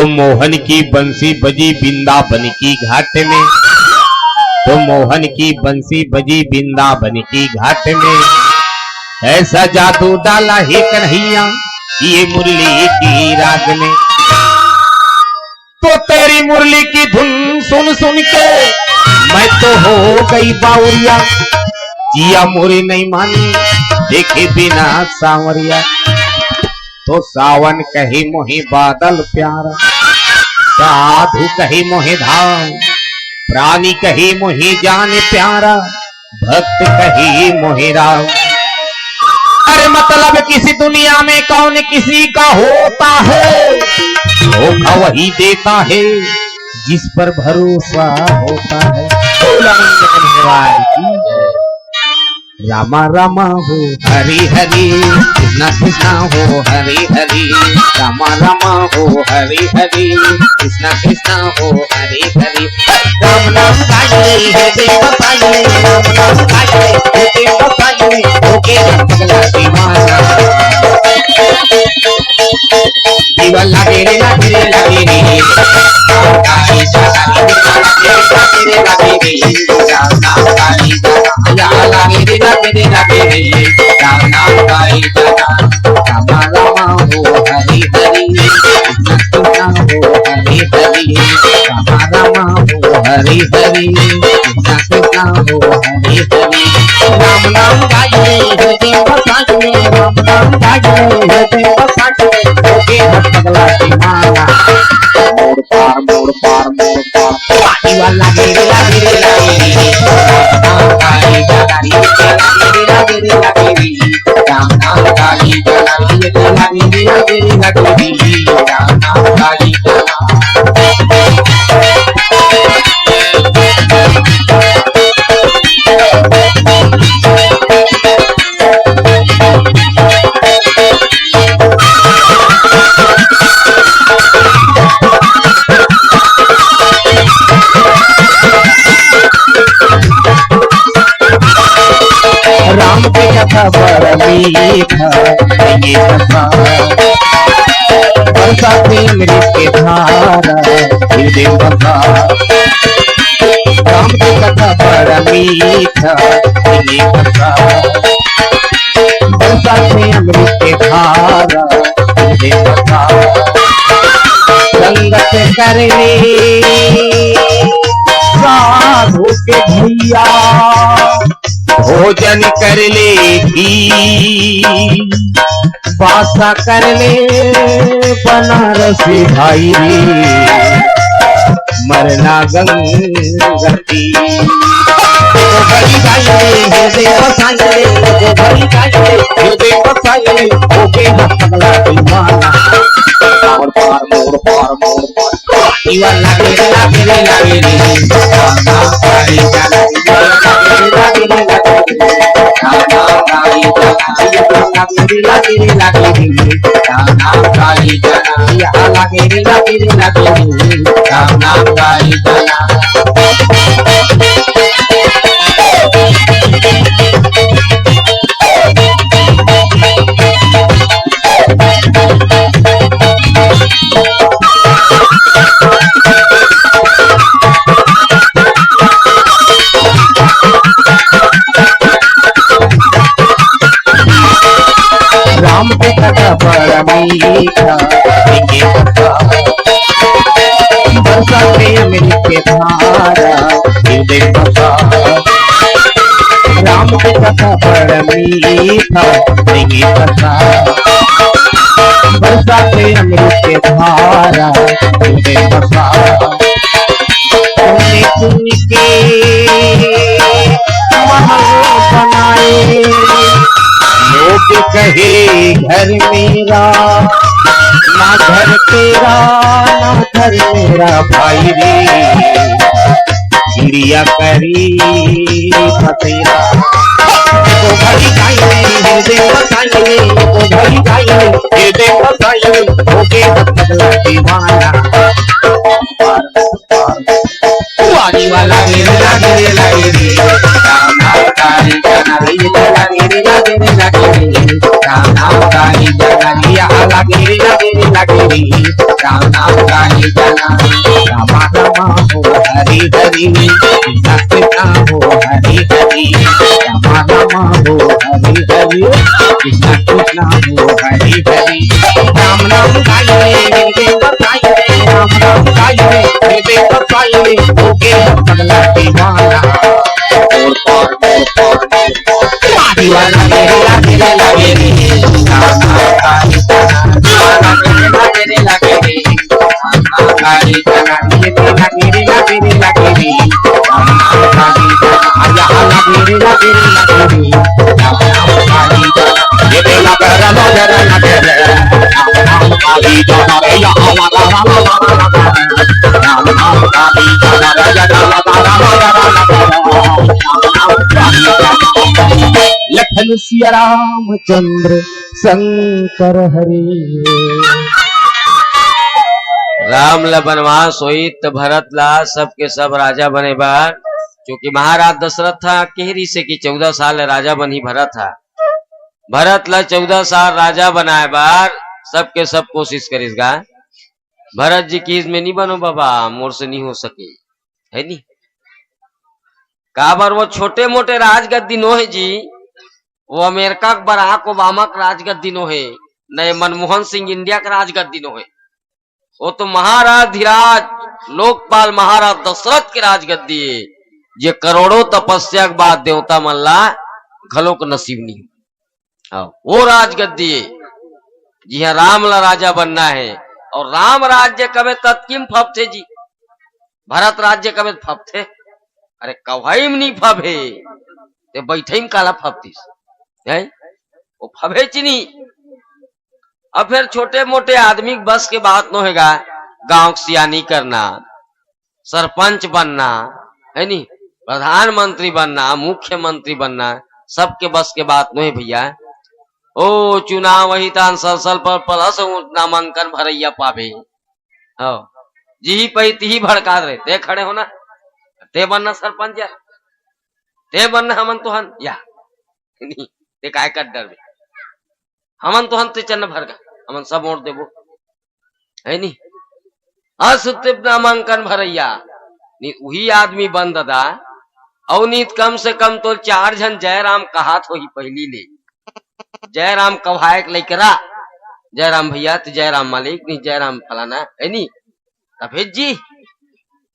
मोहन की बंसी बजी वृंदावन की घाट में, तो मोहन की बंसी बजी वृंदावन की घाट में। ऐसा जादू डाला है कन्हैया ये मुरली की राग में। तो तेरी मुरली की धुन सुन सुन के मैं तो हो गई बावरिया, जिया मोरी नहीं मानी देखे बिना सांवरिया। तो सावन कही मोहि बादल प्यारा, साधु कही मोहि धाम, प्राणी कही मोहि जान प्यारा, भक्त कही मोहि राम। अरे मतलब किसी दुनिया में कौन किसी का होता है, धोखा वही देता है जिस पर भरोसा होता है। रामा रामा हो हरि हरि, कृष्णा कृष्णा हो हरि हरि, रामा रामा हो हरि हरि, कृष्णा कृष्णा हो हरि हरि। राम नाम गाइए है देव गाइए, राम नाम गाइए है देव गाइए, ओके पगला दीवाना। दीवा लागे रे लागे रे लागे रे, गाई जागी लागे रे लागे रे, राम नाम गाई जा लागे रे लागे रे लागे रे, राम नाम गाई जा। रामा रामा हो हरि हरि, कृष्णा हो हरि हरि, रामा रामा हो हरि हरि, कृष्णा हो हरि हरि। राम नाम गाइए है देव गाइए, राम नाम गाइए है देव गाइए, ओके पगला दीवाना। मोड़ पार मोड़ पार मोड़ पार, पानी वाला गिरे लागे रे लागे रे, राम गाई जागी लागे रे लागे रे लागे रे, राम नाम गाई जागी लागे रे लागे रे लागे रे, राम नाम गाई राम के कथा बड़ा मीठा ये कथा, बरसाती अमृत के धारा हृदय बता। राम की कथा बड़ा मीठा ये कथा, बरसाती अमृत के धारा हृदय बता। संगत करने साधु के भैया, भोजन कर लेगी बासा कर ले बनारसी भाई, मरना गंगती। तो भरी गाइए हे देव साइए, तो भरी गाइए हे देव साइए, ओके पगला दीवाना। और पार मोड़ पार मोड़ पार, दीवा लागे रे लागे रे लागे रे, राम नाम गाई जागी लागे रे लागे रे लागे रे, राम नाम गाई जागी लागे रे लागे रे, राम नाम गाई जागी लागे रे लागे रे लागे रे, राम नाम गाई जाना। राम के कथा बड़ा मीठा ये कथा, बरसाती अमृत के धारा हृदय बता। राम के कथा बड़ा मीठा ये कथा, बरसाती अमृत के धारा हृदय बता। सुन सुन के महल बनाए, लोग कहे घर मेरा ना घर तेरा, ना घर मेरा भाई रे, चिड़िया करी फतेरा। तो भरी गाइए हे देव गाइए, तो भरी गाइए हे देव गाइए, ओके पगला दीवाना। वाली वाला रे लागे रे लागे रे, राम नाम गाई जागी लागे रे लागे रे लागे रे, राम नाम गाई जागी लागे रे लागे रे लगे रे राम नाम का ही जना रामा रामा हो हरि हरि कृष्णा कृष्णा हो हरि हरि रामा रामा हो हरि हरि कृष्णा कृष्णा हो हरि हरि राम नाम गाइए देव गाइए राम नाम गाइए देव गाइए हो गए पगला दीवाना दीवाना मेरे लगे रे राम नाम का ही जना दीवाना मेरे लगे रे राम नाम का ही जना ये लगे रे राम नाम का ही जना यहाँ लगे रे राम नाम का ही जना ये लगे रे राम नाम का ही जना रे यहाँ लगा राम नाम का ही जना रे यहाँ लगा लखन सिया रामचंद्र शंकर हरि राम ल बनवास होई तो भरत ला सबके सब राजा बने बार क्योंकि महाराज दशरथ था केहरी से कि 14 साल राजा बनी भरत था भरत ला 14 साल राजा बनाए बार सबके सब कोशिश करेगा भरत जी की इसमें नहीं बनो बाबा मोर से नहीं हो सके है नहीं काबर वो छोटे मोटे राजगद्दी नो है जी वो अमेरिका के बराक ओबामा का राजगद्दी नो है नए मनमोहन सिंह इंडिया का राजगद्दी नो है वो तो महाराज धीराज लोकपाल महाराज दशरथ की राजगद्दी है ये करोड़ों तपस्या के बाद देवता मल्ला घलों को नसीब नहीं हाँ, वो राजगद्दी है जी हाँ राम ला राजा बनना है और राम राज्य कबे तत्किम फब थे जी भरत राज्य कबे फब थे अरे कवाई में नहीं फबे ते बैठे में काला फबतीस है वो फबे चिनी अब फिर छोटे मोटे आदमी बस के बात न होगा गांव की सियानी करना सरपंच बनना है नी प्रधानमंत्री बनना मुख्यमंत्री बनना सबके बस के बात न है भैया ओ चुनाव वही तान सल पर प्लस नामांकन भरैया पावे हो जी पही ती भड़का रहे ते खड़े होना ते बनना सरपंच या ते बनना हमन तो हन या ते काय कर डर हमन तो हन ते चन्न भर गा हमन सब वोट देबो है नी असुतिप नामांकन भरैया नी वही आदमी बन दादा अवनीत कम से कम तो 4 जन जयराम कहा तो ही पहली ले जयराम कवायक लेकरा जयराम भैया तो जयराम मालिक नहीं जयराम फलाना है नी तब जी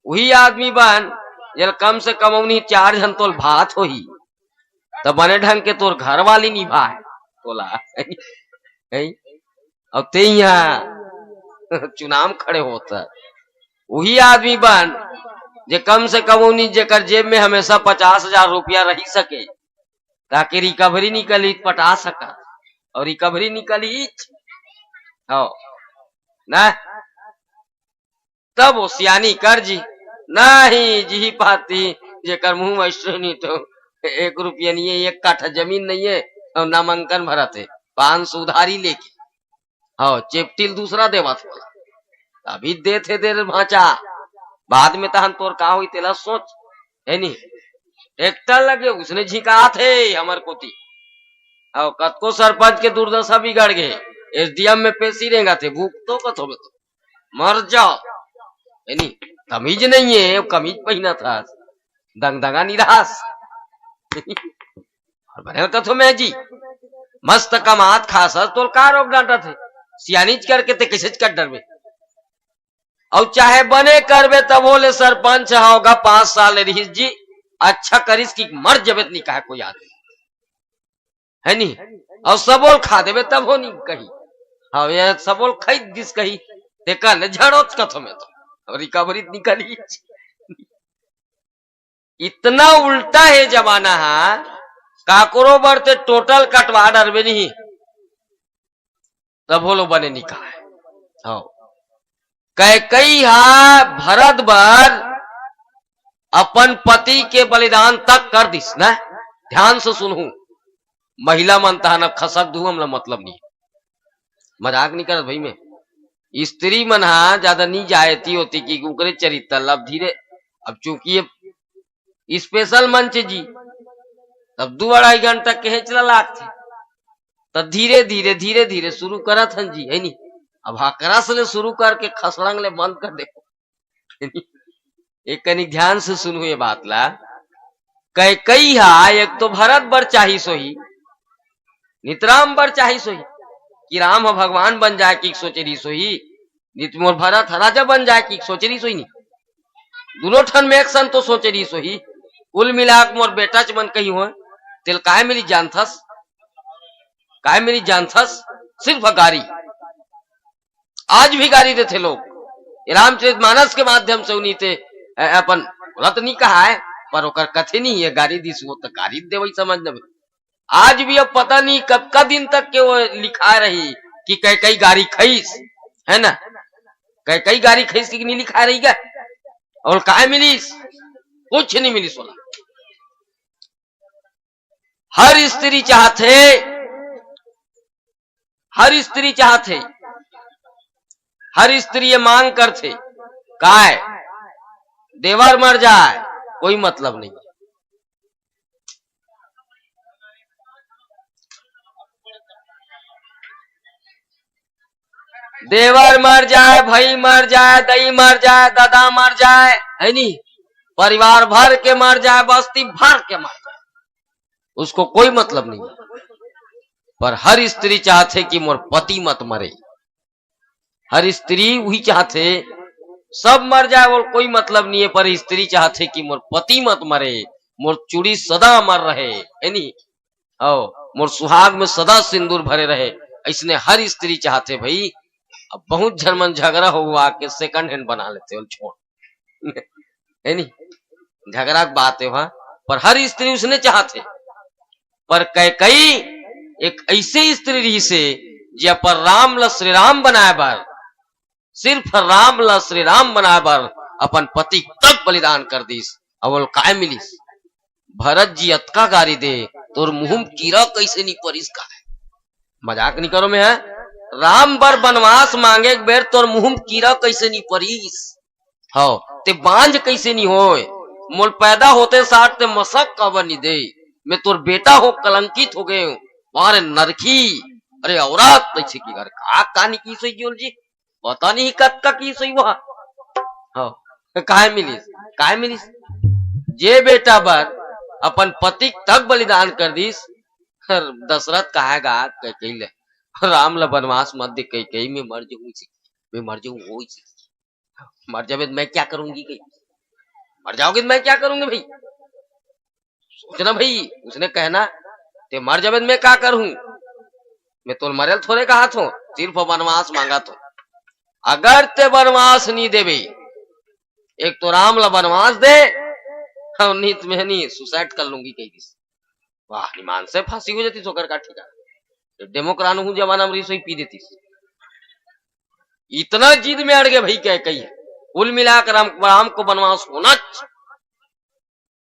वही आदमी बन जल कम से कम उन्हीं 4 जन तोल भात हो ही तब बने ढंग के तोर घर वाली निभा है तोला अब ते यहाँ चुनाव खड़े होता वही आदमी बन जे कम से कम उन्हीं जेकर जेब में हमेशा 50,000 रुपया रही सके ताकि रिकवरी निकली पटा सका और रिकवरी निकली हो ना तब वो सियानी कर जी नहीं जी पाती जेकर मुंह में नहीं तो 1 रुपया नहीं है 1 काठा जमीन नहीं है और नामांकन भरा थे 500 उधारी लेके हाँ चेपटिल दूसरा देवा था अभी दे थे देर भाचा बाद में तहन तोर का हुई तेला सोच है नी ट्रैक्टर लगे उसने झिका थे हमर कोती और कतको सरपंच के दुर्दशा बिगड़ गए एसडीएम में पेशी रहेगा थे भूख तो कथो में तो मर जाओ है नी कमीज नहीं है कमीज पहना था दंगदंगा निराश और बने कथो में जी मस्त कमात खास तो का रोक डांटा थे सियानीच करके ते कैसे कर डर में और चाहे बने करबे तब बोले सरपंच होगा 5 साल रही जी अच्छा करिस की मर जबे नहीं कहा कोई आदमी है नी और सबोल खा देवे तब हो नहीं कही हाँ ये सबोल खाई दिस कही ते कल झड़ो कथो में तो रिकवरी निकली इतना उल्टा है जमाना है काकरो बढ़ते टोटल कटवा डरबे नहीं तब बोलो बने निकाह है हाँ कई हा भरत बर अपन पति के बलिदान तक कर दिस ना ध्यान से सुनू महिला मनता न खसक दू हमला मतलब नहीं मजाक नहीं करत भाई में स्त्री मन हा ज्यादा नहीं जायती होती कि उकरे चरित्र लब धीरे अब चूंकि स्पेशल मंच जी तब 2-2.5 घंटा के चला लाग थे तब धीरे धीरे शुरू करत हन जी है नी अब हकरस ले शुरू करके खसड़ंग ले बंद कर दे। एक कनी ध्यान से सुनो ये बात ला। कई हा एक तो भरत बर चाही सोही, नितराम बर चाही सोही कि राम भगवान बन जाए कि सोचे रही सोही, नित मोर भरत राजा बन जाए कि सोचे रही सोही नहीं। दोनों ठन में एक्शन तो सोचे रही सोही। कुल मिलाक मोर बेटा च मन कही हो तेल काय मेरी जानथस, काय मेरी जानथस सिर्फ गारी। आज भी गारी देते लोग। रामचरितमानस के माध्यम से उन्हीं ते अपन व्रत नहीं कहा है पर ओकर कथे नहीं है गारी दिस, वो तो गारी दे वही समझ न। आज भी अब पता नहीं कब का दिन तक के वो लिखा रही कि कई गारी खईस है ना, कई गारी खईस की नहीं लिखा रही क्या। और काय मिलीस, कुछ नहीं मिली सोला। हर स्त्री चाहते, हर स्त्री चाहते, हर स्त्री ये मांग करते काय देवर मर जाए, कोई मतलब नहीं। देवर मर जाए, भाई मर जाए, दई मर जाए, दादा मर जाए, है नहीं, परिवार भर के मर जाए, बस्ती भर के मर जाए, उसको कोई मतलब नहीं है। पर हर स्त्री चाहते कि मोर पति मत मरे। हर स्त्री वही चाहते सब मर जाए वो कोई मतलब नहीं है, पर स्त्री चाहते कि मोर पति मत मरे, मोर चूड़ी सदा मर रहे, है नहीं, और मोर सुहाग में सदा सिंदूर भरे रहे। इसने हर स्त्री चाहते भाई। अब बहुत झरमन झगड़ा हुआ के सेकंड हैंड बना लेते हो छोड़, है नहीं, झगड़ा की बात है वहां। पर हर स्त्री उसने चाहते, पर कई एक ऐसे स्त्री रही से जे पर राम ल श्री राम बनाए बार, सिर्फ राम ला श्री राम बनाए बार अपन पति तक बलिदान कर दीस। अवल काय मिलीस, भरत जी अतका गारी दे तोर मुंह कीड़ा कैसे नहीं परिस का है। मजाक नहीं करो मैं है, राम बर बनवास मांगे एक बेर तोर मुंह कीड़ा कैसे नहीं परिस, हो ते बांझ कैसे नहीं होए, मोल पैदा होते साथ ते मसक कबर नहीं दे, मैं तोर बेटा हो कलंकित हो गए मारे नरखी। अरे औरत कैसे की घर का कहानी की सोई जोल जी, पता नहीं कत का की सोई वहां। हो काय मिलीस, काय मिलीस जे बेटा बर अपन पति तक बलिदान कर दीस। दशरथ कहेगा कई ले राम ला बनवास मत दे, कई में मर जाऊंगी, मैं मर जाऊं वो मर जावे मैं क्या करूंगी, कहीं मर जाओगे तो मैं क्या करूंगी भाई, सोचना भाई। उसने कहना ते मर जावे मैं क्या करूं, मैं तो मरल थोड़े कहा थो, सिर्फ वनवास मांगा तो। अगर ते वनवास नहीं देवे, एक तो राम ला वनवास दे, और नीत में नहीं सुसाइड कर लूंगी कई दिस। वाह निमान से फांसी हो जाती सोकर का ठिकाना, डेमोक्रान हूं जमाना में रही पी देती। इतना जिद में अड़ गए भाई क्या कही है। कुल मिलाकर राम को वनवास होना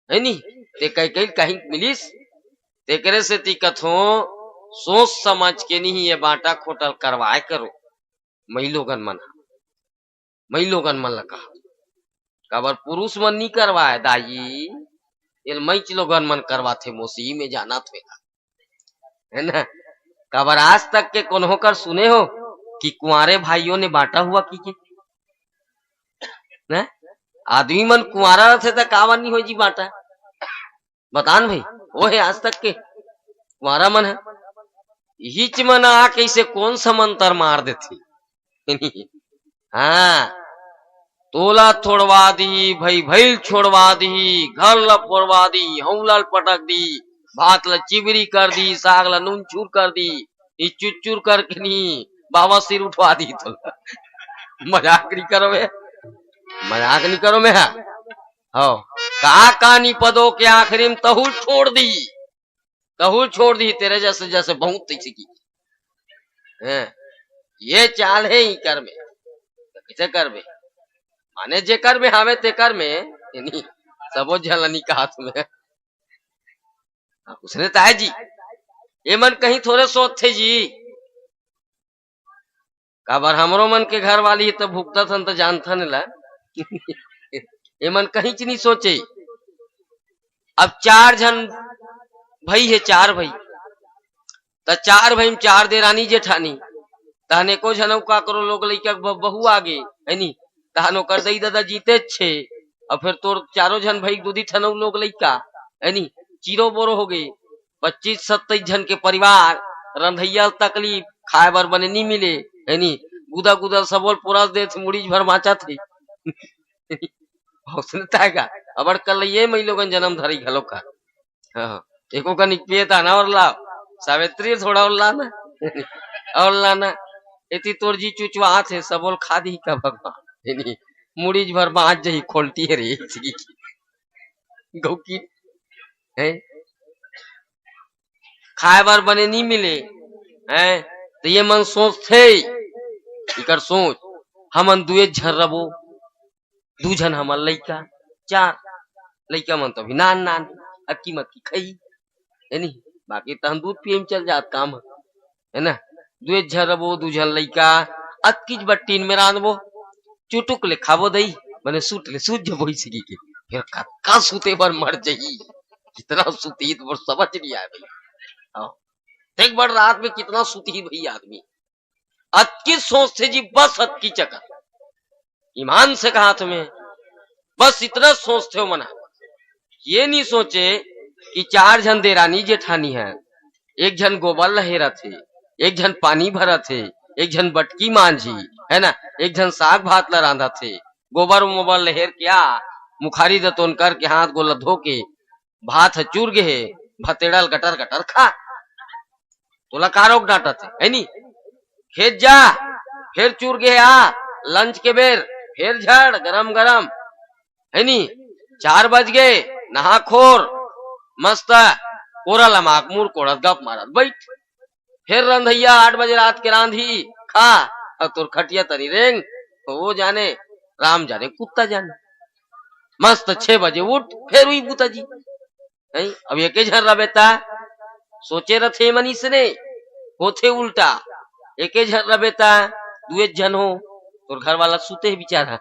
है नहीं, ते कहीं मिलीस तेकरे से तिकत हो सोच समझ के नहीं ये बाटा खोटल करवाए करो। मई लोगन मन लगा कबर पुरुष मन नहीं करवाए दाई, ये मैच लोगन मन करवाते मोसी में जाना थे है ना। कबर आज तक के कौन होकर सुने हो कि कुंवारे भाइयों ने बांटा हुआ की ना, आदमी मन कुंवारा रहते तो कावन नहीं हो जी बांटा, बतान भाई वो है आज तक के कुंवारा मन है। हिच मन आ कैसे कौन सा मंत्र मार देती। हाँ तोला तोड़वा दी भाई, भैल छोड़वा दी, घर ल फोड़वा दी, हौला पटक दी, भात ल चिबरी कर दी, साग ल नून चूर कर दी, चुर करके नहीं बाबा सिर उठवा दी। तो मजाक नहीं करो मैं, मजाक नहीं करो मैं। हो कहानी पदों के आखिरी में तहुल छोड़ दी, तहुल छोड़ दी तेरे जैसे जैसे बहुत तैसे की है। ये चाल है ही कर में, कैसे कर में माने जे कर में हावे ते कर में नहीं सबो झलनी कहा तुम्हें। उसने ताए जी ये मन कहीं थोड़े सोच थे जी, काबर हमरो मन के घर वाली तो भुगता था तो जानता नहीं ला। ये मन कहीं च नहीं सोचे। अब 4 जन भाई है, 4 भाई तो 4 भाई में 4 देरानी जेठानी, ताने को जनऊ का करो लोग लइका बहु आगे है नी तानो कर दई दादा जीते छे और फिर तोर चारों जन भाई दूधी ठनऊ लोग लइका है नी चीरो बोरो हो गए 25-27 जन के परिवार रंधैया तकलीफ खाए बर बने नहीं मिले है नी गुदा गुदा सबोल पूरा दे मुड़ी भर माचा थे का अबर कल ये मई लोगन जन्म धरी घलो का हाँ एको का निकपिए था ना और ला सावित्री थोड़ा और लाना और लाना इति तोर जी चुचवा थे सबोल खादी का भगवान मुड़ी भर बाँच जही खोलती है रे गौ की है खाए बार बने नहीं मिले हैं तो ये मन सोच थे इकर सोच हमन दुए झन रबो दू झन हमन लइका चार लइका मन तो भी नान नान अक्की मत की खई है नी बाकी तहन दूध पिए में चल जात काम है ना दुए झन रबो दू झन लइका अक्कीज बट्टीन में रांधबो चुटुक ले खाबो दई मने सूट ले सूझ जबो सगी के फिर का सूते पर मर जही कितना सूती तो समझ नहीं आए भाई एक बार रात में कितना सूती भाई आदमी अक्की सोचते जी बस अक्की चक्कर ईमान से कहा तुम्हें बस इतना सोचते हो मना ये नहीं सोचे कि चार जन देरानी जेठानी है एक जन गोबर लहेरा थे एक जन पानी भरा थे एक जन बटकी मांझी है ना एक जन साग भात ला रांधा थे गोबर मोबर लहेर क्या मुखारी दतोन कर के हाथ गोला धो के भात चूर गे भतेड़ल गटर गटर खा तोला कारोक डांटा थे है नी खेत जा फिर चूर गे आ लंच के बेर फिर झड़ गरम गरम है नी 4 बज गए नहा खोर मस्त कोरा लमाक मुर कोड़त गप मारत बैठ फिर रंधैया 8 बजे रात के रांधी खा और तोर खटिया तरी रेंग वो जाने राम जाने कुत्ता जाने मस्त 6 बजे उठ फिर हुई बूता जी अब ये झन रहा बेटा सोचे रथे मनीष ने होथे उल्टा एक झन रहा बेटा दुए जन हो तोर घर वाला सुते बेचारा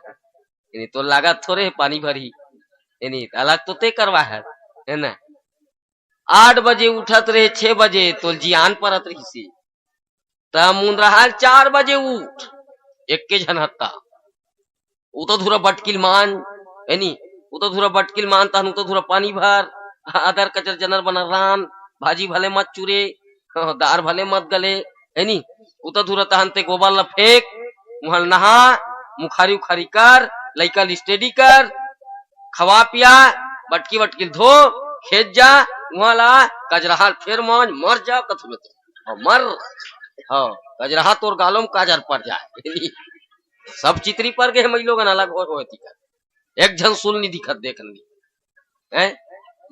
तो लागत थोड़े पानी भरी अलग तो ते करवा है ना 8 बजे उठत रहे 6 बजे तो जियान परत रही सी तमुन रहा 4 बजे उठ एक के झन हत्ता तो धुरा बटकिल मान है नी तो धुरा बटकिल मान तहन तो धुरा पानी भर अदर कचर जनर बना रान भाजी भले मत चूरे दार भले मत गले है नी तो धुरा तहन ते गोबर ला फेंक मुहल नहा मुखारी उखारी कर लइका स्टेडी कर खवा पिया बटकी बटकी धो खेत जा वहां कजरहा फिर मौज मर जा कथु में तो मर हाँ कजरहा तोर गालों में काजर पड़ जाए सब चित्री पर गए मई लोग अलग हो एक झन सुल नहीं दिखत देखन है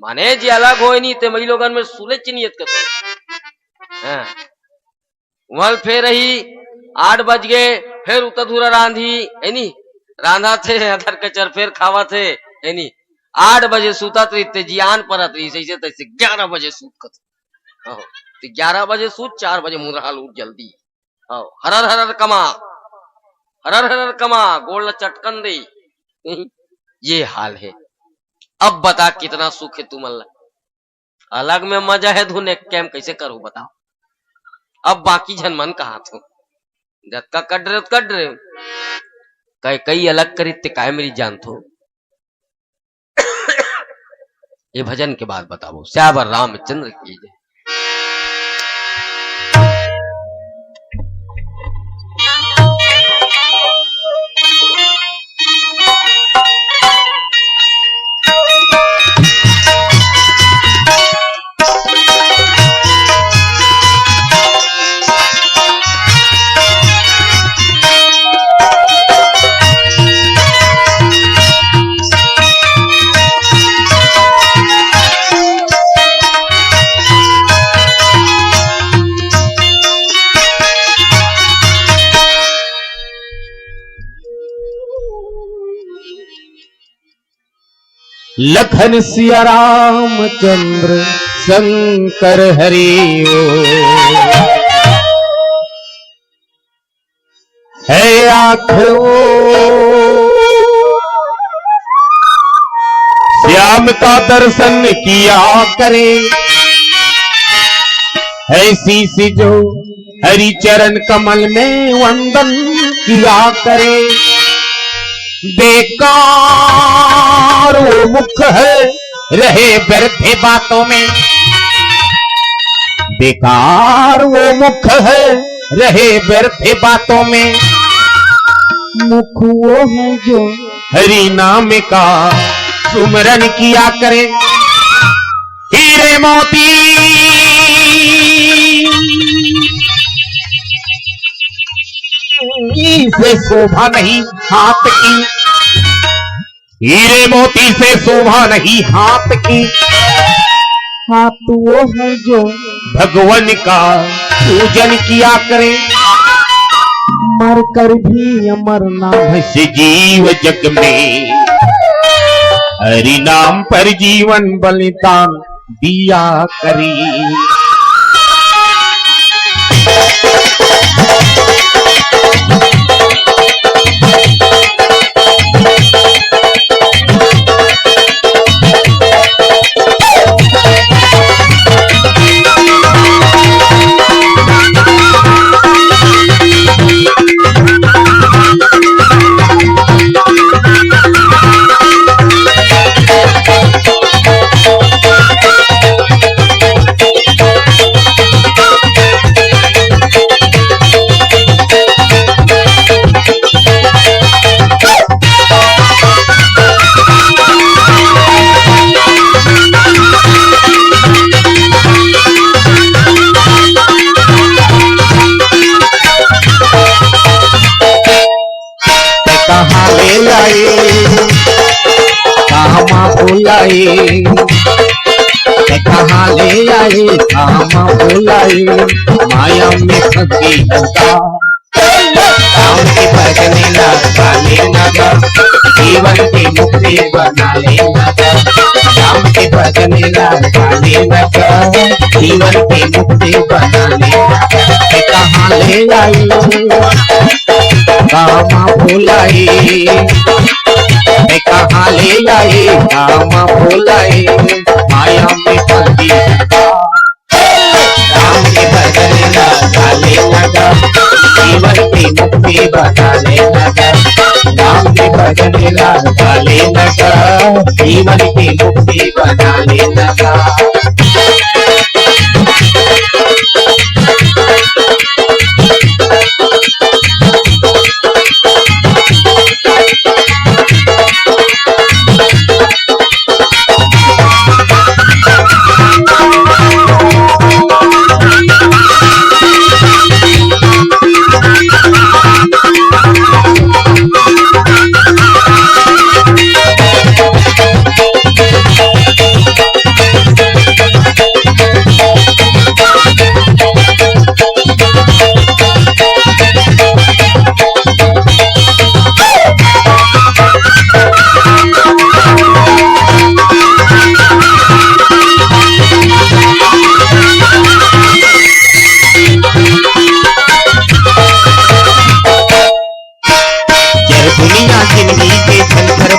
माने जी अलग हो नहीं ते मई लोगन में सुले चिनियत कर वल फिर रही 8 बज गए फिर उतधुरा रांधी है नी रांधा थे अधर कचर फिर खावा थे है नी 8 बजे सूता थे जियान परत रही सही तैसे 11 बजे सूत कत 11 बजे सूत 4 बजे मुंह उठ जल्दी हरर हरर कमा गोल चटकन दे ये हाल है। अब बता कितना सुख है तुम अल्लाह अलग में मजा है धुने कैम कैसे करूं बताओ। अब बाकी जन मन कहा थो जत का कट रहे कई अलग करित काय मेरी जान थो। ये भजन के बाद बताओ श्यावर रामचंद्र की जय। लखन सिया रामचंद्र शंकर हरि है आखो श्याम का दर्शन किया करे है शीश जो हरि चरण कमल में वंदन किया करे। बेकार वो मुख है रहे व्यर्थ बातों में, बेकार वो मुख है रहे व्यर्थ बातों में। मुख वो है जो हरि नाम का सुमरन किया करे। हीरे मोती से शोभा नहीं हाथ की, हीरे मोती से शोभा नहीं हाथ की। हाथ वो है जो भगवान का पूजन किया करे। मर कर भी अमर नाम से जीव जग में, हरि नाम पर जीवन बलिदान दिया करी। बुलाए कहाँ ले आए, कहाँ बुलाए माया में फंसी लगा। राम के भजने लगा लेना, जीवन की मुक्ति बना लेना। राम के भजने लगा लेना, जीवन की मुक्ति बना लेना। कहाँ ले आए, कहाँ बुलाए, कहाँ ले आए, कहाँ बुलाए माया में फंसी लगा। राम के भजने लगा लेना, जीवन की मुक्ति बना लेना। राम के भजने लगा लेना, जीवन की मुक्ति बना लेना।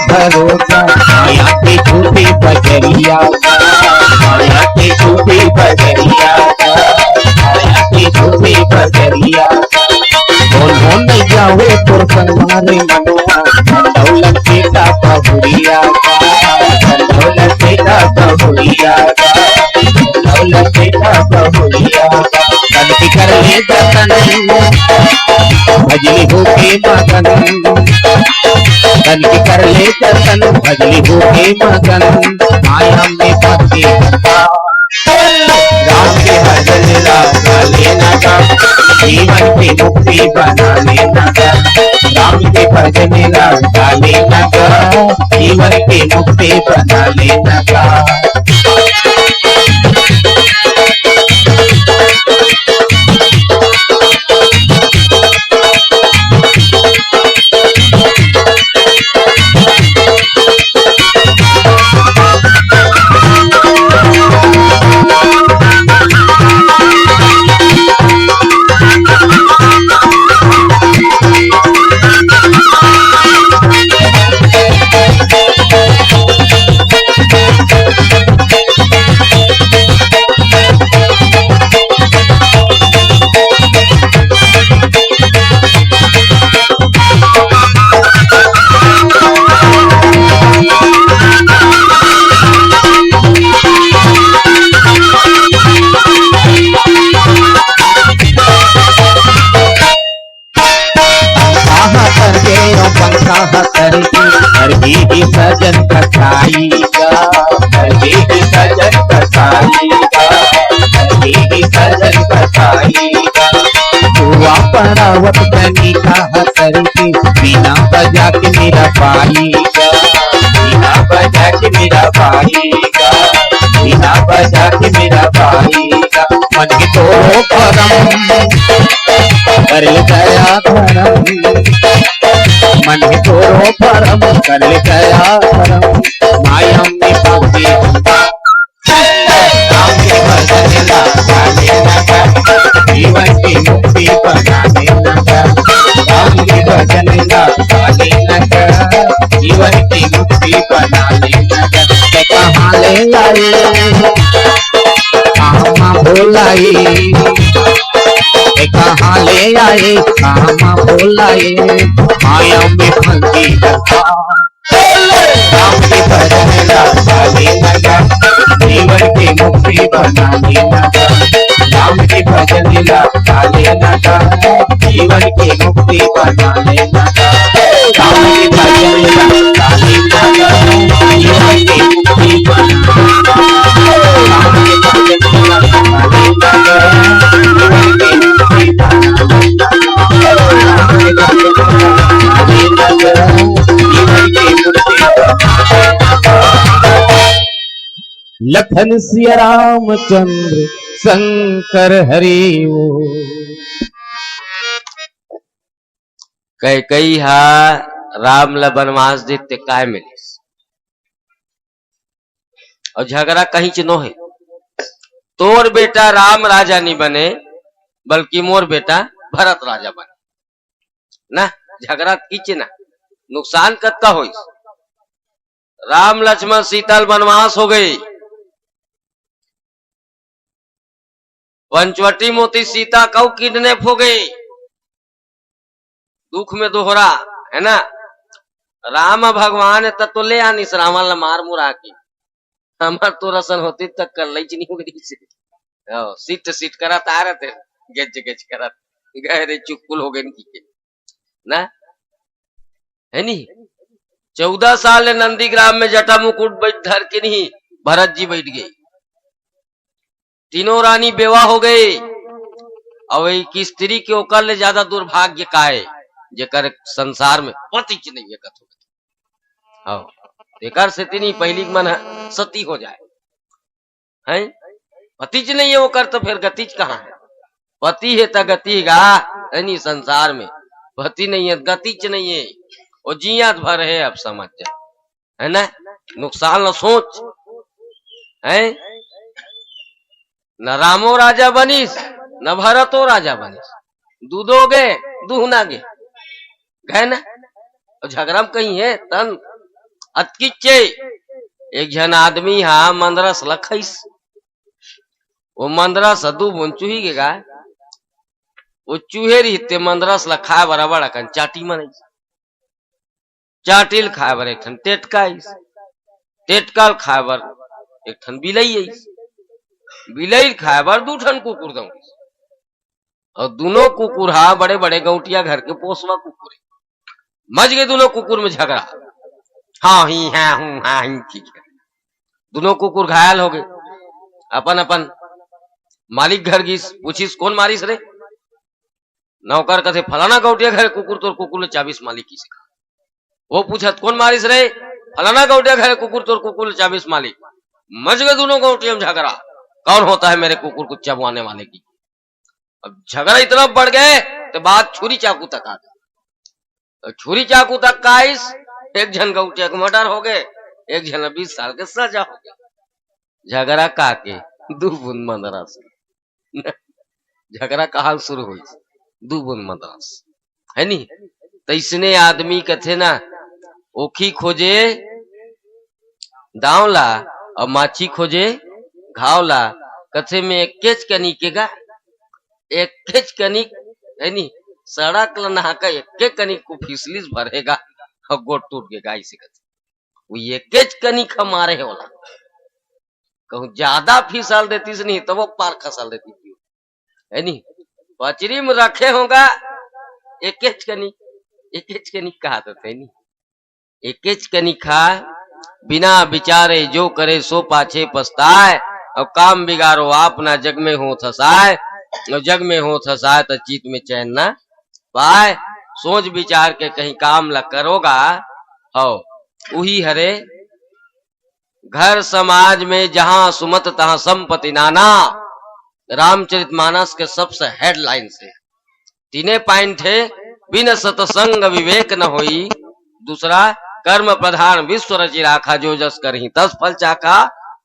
भरोसा माया के झूठे बजरिया, माया के झूठे बजरिया, माया के झूठे बजरिया। बोलो नहीं जाओ तो संवारे मनवा, दौलत बेटा बहुरिया, दौलत बेटा बहुरिया, दौलत बेटा बहुरिया। तन की कर ले दर्शन भजली होके मगन, तन की कर ले दर्शन भजली होके मगन। माया में फंसी लगा, राम के भजन लगा लेना, जीवन की मुक्ति बना लेना। राम के भजन लगा लेना, जीवन की मुक्ति बना लेना। खाएगा। हुआ परावत बनी कहा करके बिना बजा के मेरा पाएगा, बिना बजा के मेरा पाएगा, बिना बजा के मेरा पाएगा। मन के तो परम कर गया धर्म, मन के तो परम कर गया धर्म। माया में पापी जीवन की मुक्ति बनाने लगा, राम के भजन गाने लगा, जीवन की मुक्ति बनाने लगा। कहाँ ले आए कहाँ भोलाई, कहाँ ले आए कहाँ भोलाई, माया में फंसी राम के भजन गाने लगा, जीवन की मुक्ति बनाने लगा, राम के भजन गाने लगा, जीवन की मुक्ति बनाने लगा, राम के भजन गाने लगा, जीवन की मुक्ति बनाने लगा, राम के भजन गाने लगा, जीवन की मुक्ति बनाने लगा, राम के भजन गाने लगा, जीवन की मुक्ति बनाने लगा। लखन सिया रामचंद्र शंकर हरि वो। कई हा राम ला वनवास देते काय मिलिस और झगड़ा कहीं च नो है। तोर बेटा राम राजा नहीं बने बल्कि मोर बेटा भरत राजा बने ना, झगड़ा कीचे ना, नुकसान कत्ता हो। राम लक्ष्मण सीता वनवास हो गई, पंचवटी मोती सीता कौ किडनैप हो गई, दुख में दोहरा है ना। राम भगवान तब तो ले आनी रावण ला मार मुरा के, हमार तो रसन होती तक कर ली नहीं हो गई। सीट सीट करा आ रहे थे, गेज गेज करा गहरे चुपकुल हो गए ना, है नी। 14 साल नंदीग्राम में जटा मुकुट बैठ धर के नहीं भरत जी बैठ गई, तीनों रानी बेवा हो गई। और एक स्त्री के ओकर ले ज्यादा दुर्भाग्य का है जेकर संसार में पति च नहीं है कथो। एकर से तीनी पहली मन सती हो जाए हैं, पति च नहीं है ओकर तो फिर गति कहाँ है। पति है तो गति गा नहीं, संसार में पति नहीं है गति च नहीं है, वो जियात भर है। अब समझ जा है ना, नुकसान न सोच है। न रामो राजा बनीस न भरतो राजा बनीस, दूधो गे दूहना गे गए ना। झगड़ा में कहीं है तन अतकिचे। एक जन आदमी हा मंदरस लखईस, वो मंदरस दू बुन चूही के गाय, वो चूहे रहते मंदरस लखाए बराबर अकन चाटी मन चाटिल खाए बर एक ठन टेटकाइस, टेटकाल खाए बर एक ठन बिलई आइस, बिलई खाए बर 2 ठन कुकुर दऊ। और दोनों कुकुर हा बड़े बड़े गौटिया घर के पोसवा कुकुर, मज गए दोनों कुकुर में झगड़ा। हाँ ही है हूं हाँ ही ठीक है, दोनों कुकुर घायल हो गए। अपन अपन मालिक घर गिस, पूछिस कौन मारिस रे। नौकर कथे फलाना गौटिया घर कुकुर, तोर कुकुर ने 24 मालिक की सिखा। वो पूछत कौन मारिस रे, फलाना गौटिया घर कुकुर, तोर कुकुर ने 24 मालिक। मज गए दोनों गौटिया में झगड़ा, कौन होता है मेरे कुकुर को चबवाने वाले की। अब झगड़ा इतना बढ़ गए तो बात छुरी चाकू तक आ गई। छुरी चाकू तक का इस एक जन गौटिया को मर्डर हो गए, एक जन 20 साल के सजा हो गया। झगड़ा का के 2 बूंद मदरस, झगड़ा कहां शुरू हुई 2 बूंद मदरस है नी। तो इसने आदमी कथे ना ओखी खोजे दावला और माछी खोजे घावला, कथे में एक केच कनी के गा, एक केच कनिक है नी। सड़क ला नहा का एक कनिक को फिसलिस भरेगा और गोट टूट के गाय से कथे वो ये केच कनिक मारे है वाला। कहूं ज्यादा फिसल देती नहीं तो वो पार खसल देती थी है नी। पचरी में रखे होगा एक केच कनिक कहा थे नी। एक केच कनिक खा बिना विचारे जो करे सो पाछे पछताए, और काम बिगाड़ो आप ना जग में हो थसाए। और जग में हो थसाए तो चित में चैन ना भाई। सोच विचार के कहीं काम ला करोगा हो वही हरे। घर समाज में जहां सुमत तहां संपत्ति नाना, रामचरितमानस के सबसे हेडलाइन से तीने पॉइंट है। बिन सतसंग विवेक न होई, दूसरा कर्म प्रधान विश्व रचि राखा, जो जस करही तस फल चाखा,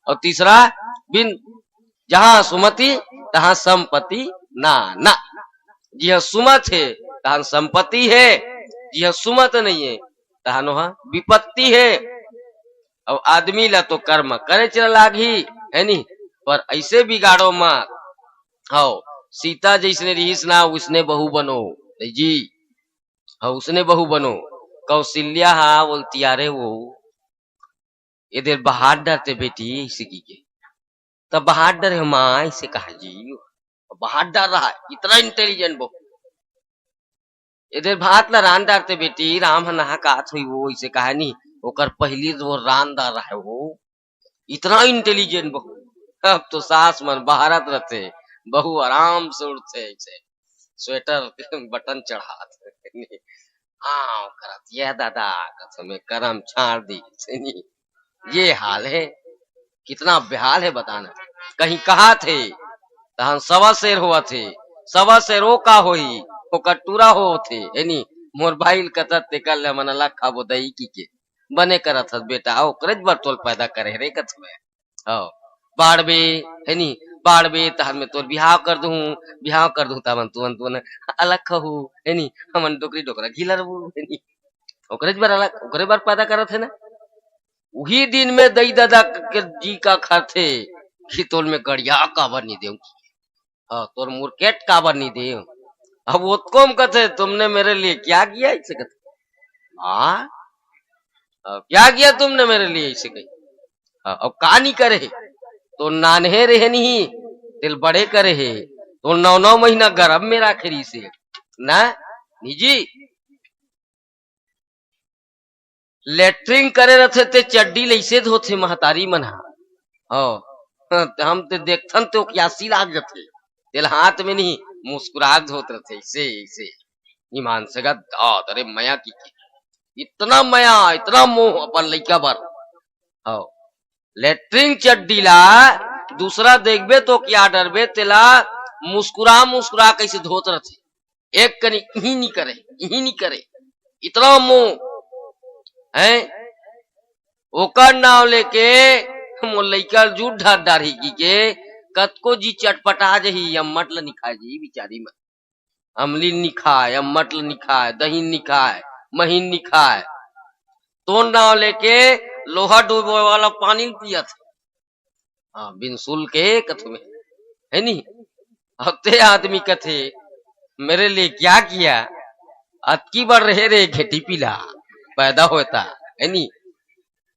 और तीसरा बिन जहां सुमति तहां संपत्ति नाना। यह सुमत है तहां संपत्ति है, यह सुमत नहीं है तहां वहां विपत्ति है। अब आदमी ला तो कर्म करे चल लागी है नी, पर ऐसे बिगाड़ो मत। हो सीता जैसने रहीस ना उसने बहू बनो जी। हाँ उसने बहू बनो। कौशल्या हाँ बोलती अरे वो इधर बाहर डरते बेटी इसी की के, तब बाहर डर है माँ इसे कहा जी, बाहर डर रहा है इतना इंटेलिजेंट बहू। इधर भात ला रान डारते बेटी, राम नहा कात हुई वो इसे कहा नहीं, ओकर पहली वो रान डार रहा है वो, इतना इंटेलिजेंट बहू। अब तो सास मन बहारत रहते, बहू आराम से उड़ते ऐसे स्वेटर बटन चढ़ाते हाँ करत ये दादा कथ में करम छाड़ दी नहीं। ये हाल है, कितना बेहाल है बताना। कहीं कहा थे तहन सवा शेर हुआ थे, सवा शेरो का होई वो कटूरा हो थे है नी। मोर भाईल कतत ते कल मन लखा वो दही की के बने करत हस बेटा, आओ करज बरतोल पैदा करे रे कथ में। आओ बाड़बे है नी, बाड़बे तहन में तोर बिहाव कर दूं तमन तुन अलग खहू है नी, हमन डोकरी डोकरा घिला रहू है नी, ओकरे बर अलग ओकरे बर पैदा करत है ना। वही दिन में दई दादा के जी का खाते कि तोल में गड़िया काबर नहीं देऊ, हाँ तोर मुर्केट काबर नहीं दे। अब वो कौन कथे तुमने मेरे लिए क्या किया इसे कथे, हाँ क्या किया तुमने मेरे लिए इसे कही। अब का नहीं करे तो नान्हे रहे नहीं तिल बड़े करे है, तो 9 महीना गर्भ में राखे रही से ना निजी। लेटरिंग करे रथे ते चड्डी लैसे धोथे महतारी मन हम ते देखथन तो क्यासी लाग जथे, तेल हाथ में नहीं मुस्कुराहट धोत रथे ऐसे ऐसे ईमान से अरे मया की इतना मया इतना मोह अपन लइका बर। लेटरिंग चड्डी ला दूसरा देखबे तो क्या डरबे, तेला मुस्कुरा मुस्कुरा कैसे धोत रथे, एक कनी ही नहीं करे इतना मोह है। ओकर नाव लेके मोर लइका जूठ ढार डारही की के कतको जी चटपटा जही, अम्मट ल निखाए जी बिचारी में, अमली निखाए अम्मट ल निखाए दही निखाए महीन निखाए, तो नाव लेके लोहा डूबे वाला पानी पिया था हाँ बिन सुल के कथ में है नी। हफ्ते आदमी कथे मेरे लिए क्या किया, अतकी बार रहे रे घेटी पीला पैदा होता है नी,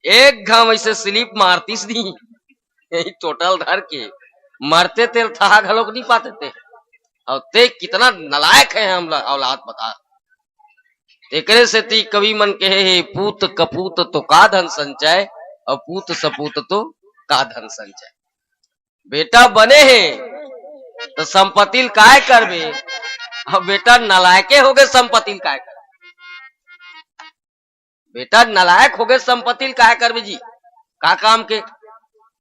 एक घाम ऐसे स्लिप मारतीस नहीं यही टोटल धर के मरते तेल था घलोक नहीं पाते थे। और ते कितना नलायक है हम औलाद बता। एकरे से ती कवि मन कहे है पूत कपूत तो का धन संचय, और पूत सपूत तो का धन संचय। बेटा बने हैं तो संपत्ति काय करबे, और बेटा नलायके हो गए संपत्ति काय कर, बेटा नलायक हो गए संपत्ति काय करबे जी का काम के।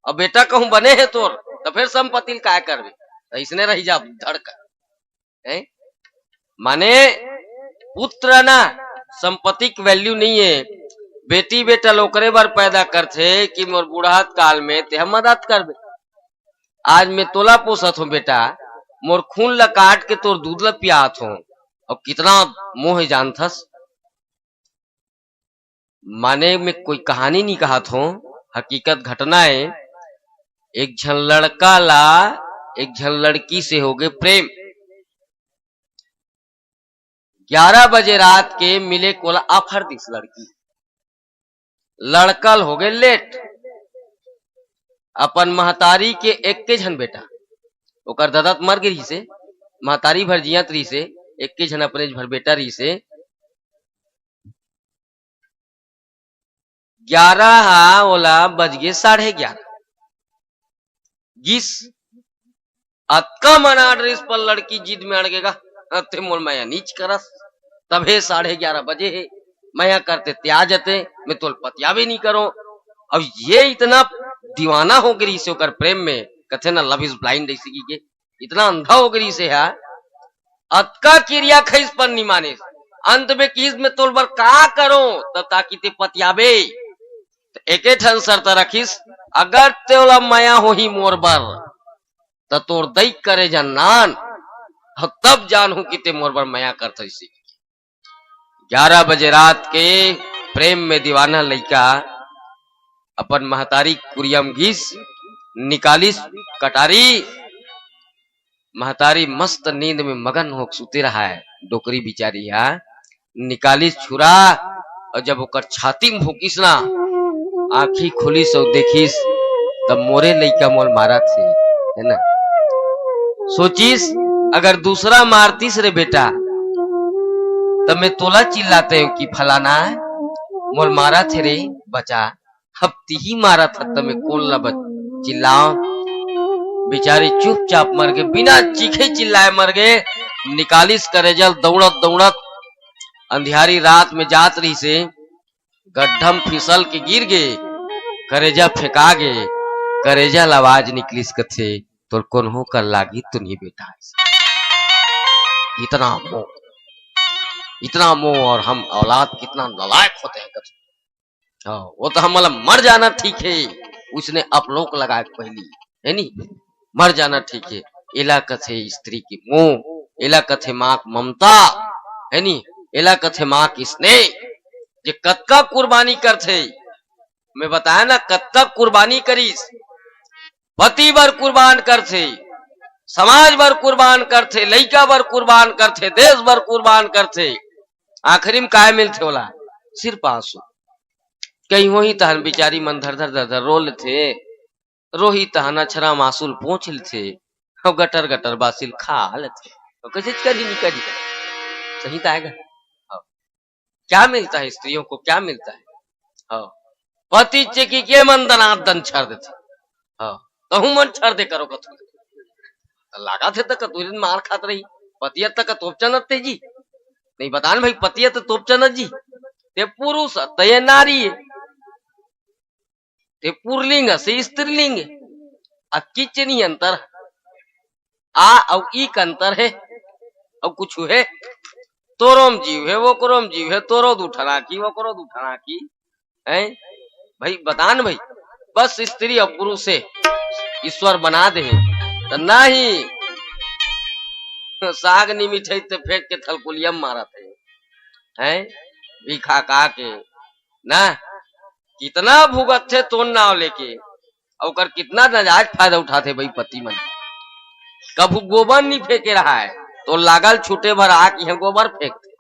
और बेटा कहूं बने हैं तोर तो फिर संपत्ति काय करबे, तो इसने रही जा धड़का है। माने पुत्र ना संपत्ति की वैल्यू नहीं है, बेटी बेटा लोकरे बार पैदा करथे कि मोर बुढ़ात काल में ते हम मदद करबे। आज मैं तोला पोसत हूँ बेटा, मोर खून ला काट के तोर दूध ला पियात हूँ, और कितना मोह जानथस। माने में कोई कहानी नहीं कहा था, हकीकत घटना है। एक झन लड़का ला एक झन लड़की से हो गए प्रेम, 11 बजे रात के मिले कोला आफर दिस लड़की, लड़कल हो गए लेट। अपन महतारी के एक के झन बेटा ओकर दादा मर गई से, महतारी भर जियत रही से, एक के झन अपने भर बेटा रही से। 11 ओला बज गए 11:30 गिस अतका मना ड्रेस पर लड़की जिद में अड़गेगा, ते मोर मैं नीच करस, तबे 11:30 बजे है, मैं करते त्या जते, मैं तोल पतिया भी नहीं करो। अब ये इतना दीवाना हो गई से होकर प्रेम में, कथे ना लव इज ब्लाइंड, ऐसी की के इतना अंधा हो गई से है, अतका क्रिया खैस पर नहीं माने, अंत में किस में तोल बर का करो तब ताकि ते पतियाबे। एके ठन शर्त रखिस, अगर तोला माया हो ही मोर बर तो तोर दई करे जन्नान, तब जानू कि ते मोर बर माया करते। 11 बजे रात के प्रेम में दीवाना लड़का अपन महतारी कुरियम घिस निकालिस कटारी। महतारी मस्त नींद में मगन हो सुते रहा है, डोकरी बिचारी है, निकालिस छुरा, और जब ओकर छाती में भूकिस ना, आंखी खुली सो देखिस तब मोरे लइका मोल मारा थे, है ना। सोचिस अगर दूसरा मारतीस रे बेटा तब मैं तोला चिल्लाते हूँ कि फलाना मोल मारा थे रे बचा, अब ती ही मारा था तब मैं कौन ला चिल्लाओ। बेचारी चुपचाप मर गए, बिना चीखे चिल्लाए मर गए। निकालिस करेजल दौड़त दौड़त अंधियारी रात में जात रही से गड्ढम फिसल के गिर गए, करेजा फेंका गए, करेजा आवाज निकलिस कथे तो कौन हो कर लागी तुनी बेटा। इतना मोह, इतना मोह, और हम औलाद कितना नालायक होते हैं कथे। वो तो हम मतलब मर जाना ठीक है, उसने अपलोक लगाए पहली, है नी, मर जाना ठीक है। एला कथे स्त्री की मोह, एला कथे माँ की ममता, है नी, एला कथे माँ की स्नेह, जे कतका कुर्बानी करथे। मैं बताया ना कतका कुर्बानी करीस, पति बर कुर्बान करथे, समाज बर कुर्बान करथे, लइका बर कुर्बान करथे, देश बर कुर्बान करथे। आखिरी में काय मिलथे ओला? सिर्फ आंसू। कहीं वही तहन बिचारी मन धर धर धर धर रोल थे, रोही तहन अछरा मासूल पहुंच थे, और गटर गटर बासिल खा लेते, तो कैसे करी नहीं करी, सही तो आएगा। क्या मिलता है स्त्रियों को, क्या मिलता है? पति चेकी के मन दनादन छड़ देते, कहूं मन छड़ दे करो कथू लगा थे तक तू दिन मार खात रही, पतियत तक तोप चनत थे जी, नहीं बतान भाई पतियत तोप चनत जी, ते पुरुष ते नारी, ते पुरलिंग से स्त्रीलिंग, किचनी अंतर आ और एक अंतर है, और कुछ है, तोरोम जीव है वो करोम जीव है, तोरो उठना की वो करो उठना की है भाई। बतान भाई बस स्त्री और पुरुष से ईश्वर बना दे तो नहीं, साग नहीं मिठाई तो फेंक के थलकुलियम मारा थे, हैं भीखा का के ना, कितना भुगत थे तो नाव लेके, और कितना नाजायज फायदा उठाते भाई पति मन। कभू गोबर नहीं फेंके रहा है तो लागल छूटे भर आ कि गोबर फेंकते,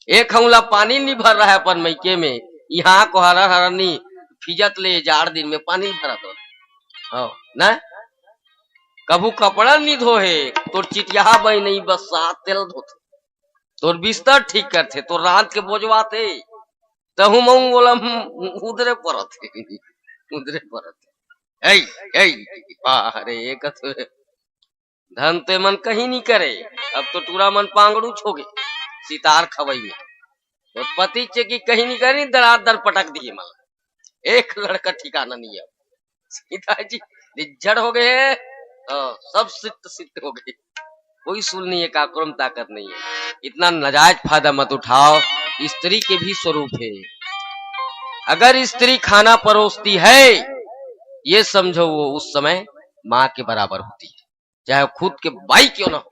एक हमला पानी नहीं भर रहा है अपन मैके में, यहाँ को हरा हरनी फिजत ले 4 दिन में पानी भरा तो ना। कभू कपड़ा नहीं धोए तो चिटिया बही नहीं, बस साथ तेल धोते, तो बिस्तर ठीक करते, तो रात के बोझवाते, तहु मऊ बोला उधरे परत उधरे परत। अरे धन ते मन कहीं नहीं करे, अब तो टूरा मन पांगड़ू छोगे सितार खवई में, तो पति चे की कहीं नहीं करी, दर दर पटक दिए, मला एक लड़का ठिकाना नहीं है। सीता जी निज्जड़ हो गए, सब सिद्ध सिद्ध हो गए, कोई सुल नहीं है, काकुरम ताकत नहीं है। इतना नाजायज फायदा मत उठाओ, स्त्री के भी स्वरूप है। अगर स्त्री खाना परोसती है, ये समझो वो उस समय माँ के बराबर होती है, चाहे खुद के बाई क्यों ना हो,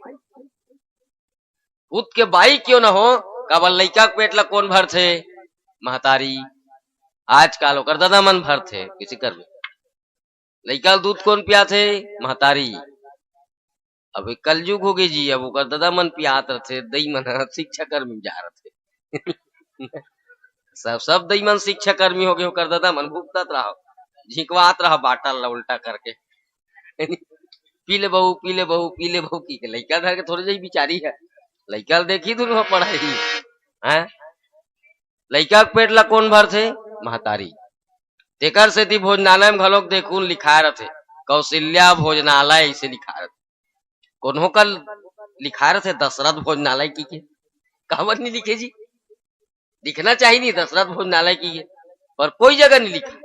खुद के बाई क्यों ना हो। काबल लइका पेट ला कौन भर थे? महतारी। आजकल ओकर दादा मन भर थे, किसी कर में लइका दूध कौन पिया थे? महतारी। अब कलयुग हो गई जी, अब ओकर दादा मन पियात रहे, दई मन शिक्षा कर्मी जा रहे सब दई मन शिक्षा कर्मी हो गए, ओकर दादा मन भुगतत रहो, झिकवात रहा बाटल उल्टा करके पीले बहू पीले बहू पीले बहू की लइका धर के थोड़ी जी बिचारी है, लइका देखी तुम पढ़ाई है। लइका पेट ला कौन भर थे? महतारी। तेकर से भोजनालय में घलोक देखून लिखा रहे, कौशल्या भोजनालय ऐसे लिखा रहे, कोन्हों का लिखा रहे थे दशरथ भोजनालय की के कहावत नहीं लिखे जी, लिखना चाहिए नहीं दशरथ भोजनालय की है, पर कोई जगह नहीं लिखा,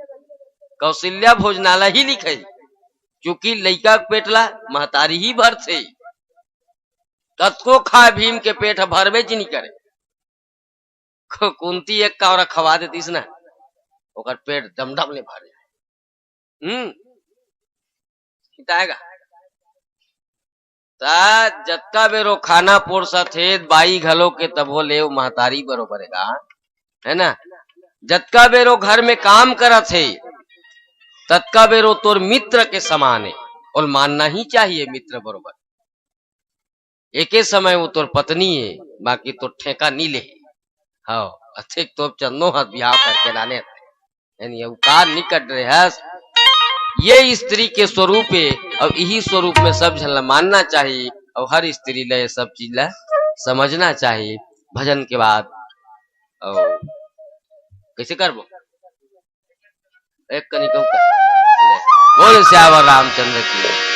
कौशल्या भोजनालय ही लिखे, क्योंकि लइका पेटला महतारी ही भर थे, कतको खा भीम के पेट भरबे जी नहीं करे, कुंती एक का और खवा देतीस ना, ओकर पेट दमदम ले भर जाए। खिताएगा ता जत्ता बेरो खाना पोरसा थे बाई घलो के तबो ले महतारी बरोबरेगा, है ना। जत्का बेरो घर में काम करा थे तत्का बेरो तोर मित्र के समान है, और मानना ही चाहिए मित्र बरोबर। एके समय वो तोर पत्नी है, बाकी तो ठेका नहीं ले, हाँ अच्छे तो चंदो हाथ ब्याह करके लाने यानी अवकार निकट रहे है। ये स्त्री के स्वरूप है, और यही स्वरूप में सब झन मानना चाहिए, और हर स्त्री ले सब चीज ला समझना चाहिए। भजन के बाद और कैसे करबो एक कनिक बोल श्यावर रामचंद्र की।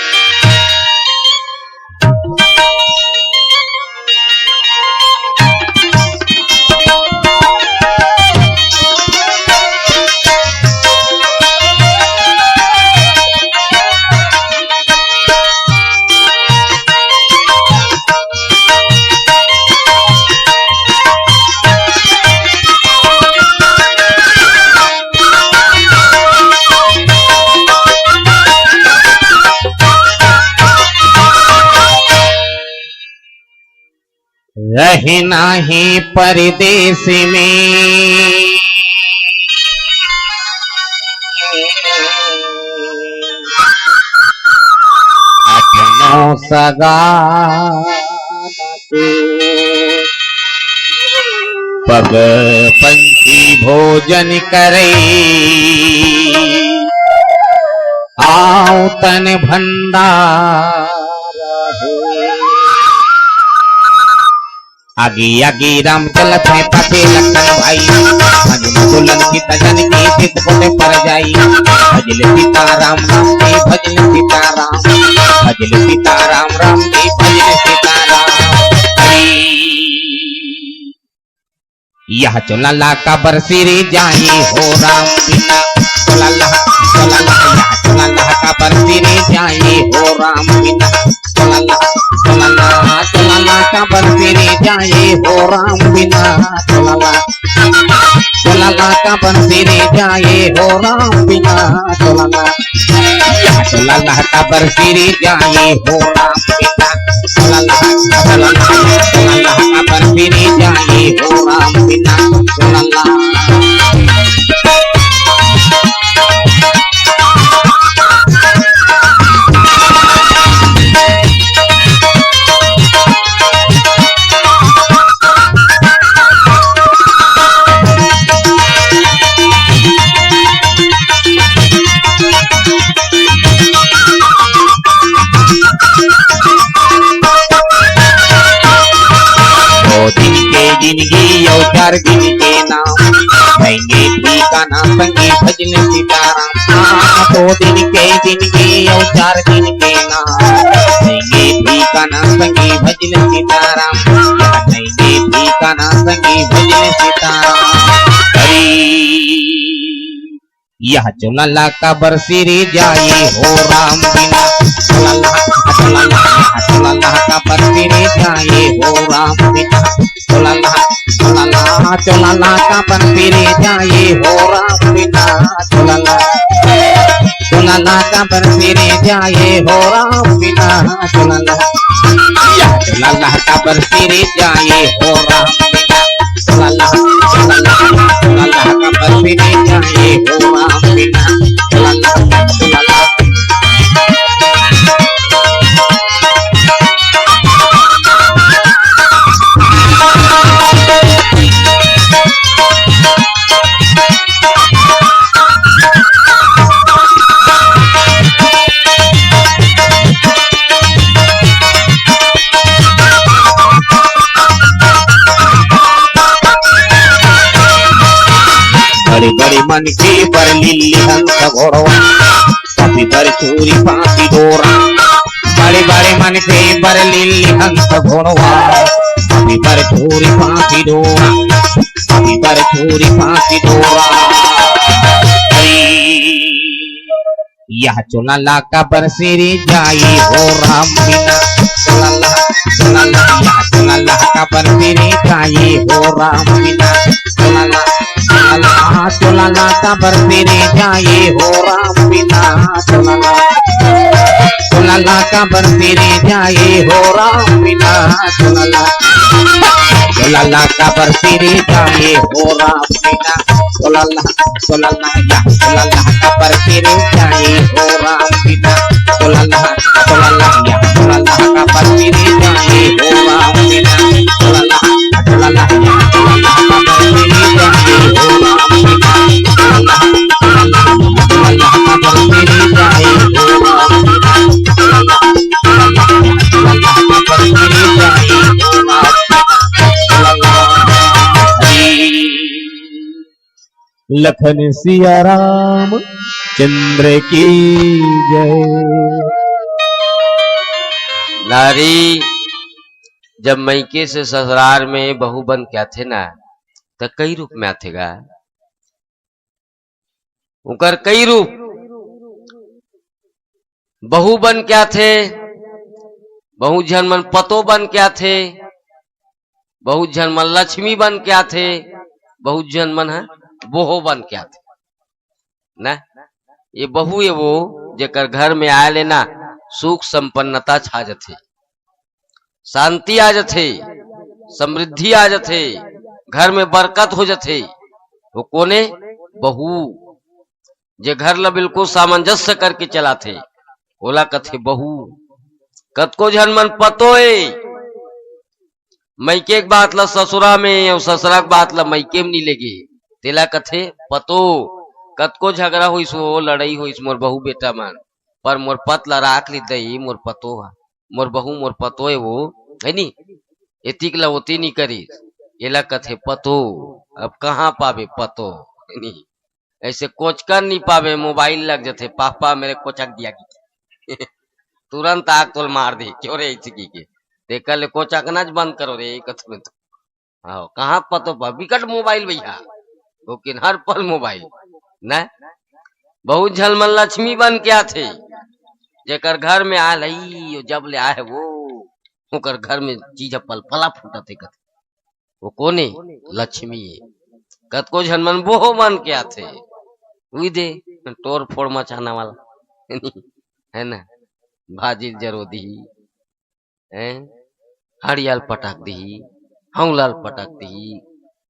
रहे नाही परदेश में अपनों सगा पग पंछी भोजन करे आओ तन भंडार आगे आगे राम चलत है पाछे लखन भाई भजन दुल्हन की तजन की चित कोटे पर जाई भजल सीताराम राम की भजल सीताराम भजल सीताराम राम की भजल सीताराम। यह चुलला का बरसिरी जाई हो राम बिना चुलला चुलला यह चुलला का बरसिरी जाई हो राम बिना चुलला चुलला चुलला का बरसिरी जाई हो राम बिना चुलला चुलला का बरसिरी जाई हो राम बिना चुलला यह चुलला का बरसिरी जाई हो राम बिना चुलला चुलला चुलला का बरसिरी जाई हो राम बिना चुलला। जिंदगी और 4 दिन के नाम रहेंगे ठिकाना संगी भजन सीताराम 2 दिन के जिंदगी और 4 दिन के नाम रहेंगे ठिकाना संगी भजन सीताराम रहेंगे ठिकाना संगी भजन सीताराम। यह चुलला का बरसिरी जाई हो राम बिना चुलला चुलला चुलला का बरसिरी जाई हो राम बिना चुलला चुलला चुलला का बरसिरी जाई हो राम बिना चुलला चुलला का बरसिरी जाई हो राम बिना चुलला यह चुलला का बरसिरी जाई हो राम बिना चुलला चुलला चुलला का बरसिरी जाई हो राम बिना चुलला चुलला। बड़ी बड़ी मन की बरली हंस घोड़वा पापी पर चोरी पापी डोरा बड़े बड़े मन के बर लिली हंस घोड़वा अभी बर छोरी फांसी डोरा अभी बर छोरी फांसी डोरा यह चुनला का बरसेरे जाए हो राम बिना चुनला यह चुनला का बरसेरे जाए हो राम बिना चुनला का बरसेरे जाए हो राम बिना चुनला का बरसेरे जाए हो राम बिना चुनला का बरसेरे जाए हो राम बिना चुनला का बरसेरे जाए हो राम बिना चुनला या चुनला का बरसेरे जाए हो राम बिना चुनला या चुनला का बरसेरे जाए हो राम बिना चुनला का बरसेरे जाए हो राम बिना चुनला का बरसेरे जाए हो राम लखन सिया राम चंद्र की जय। नारी जब मैके से ससुराल में बहू बन के आथे ना तो कई रूप में आथेगा उनकर कई रूप बहू बन के आथे बहुत झन मन पतो बन के आथे बहुत झन मन लक्ष्मी बन के आथे बहुत झन मन है बोहो बन के आथे ना ये बहू ये वो जेकर घर में आए लेना सुख संपन्नता छा जाथे शांति आ जाथे समृद्धि आ जाथे घर में बरकत हो जाथे वो कोने बहू जे घर ला बिल्कुल सामंजस्य करके चलाथे ओला कथे बहू कतको झन मन पतोए मैके एक बात ला ससुरा में और ससुरा के बात ला मैके में नहीं लेगे तेला कथे पतो कतको झगड़ा होइस हो लड़ाई होइस मोर बहू बेटा मन पर मोर पत ला राख ली दई मोर पतो मोर बहू मोर पतो है वो है नी एतिक ला ओती नहीं करी एला कथे पतो अब कहाँ पावे पतो नहीं ऐसे कोचकर नहीं पावे मोबाइल लग जाते पापा मेरे कोचक दिया की तुरंत आग तोल मार दे क्यों रे इचकी के देखा ले कोचकना बंद करो रे कथ में तो हाँ कहाँ पतो पा विकट मोबाइल भैया लेकिन हर पल मोबाइल न बहुत झलमन लक्ष्मी बन के आथे जेकर घर में आ लई जब ले आए वो ओकर घर में चीज पल पला फूटा थे कथ वो कोने लक्ष्मी कतको झनमन बोहो बन के आथे उई दे तोड़ फोड़ मचाना वाला है ना भाजिल जरो दी है हरियाल पटाक दी हौलाल पटाक दी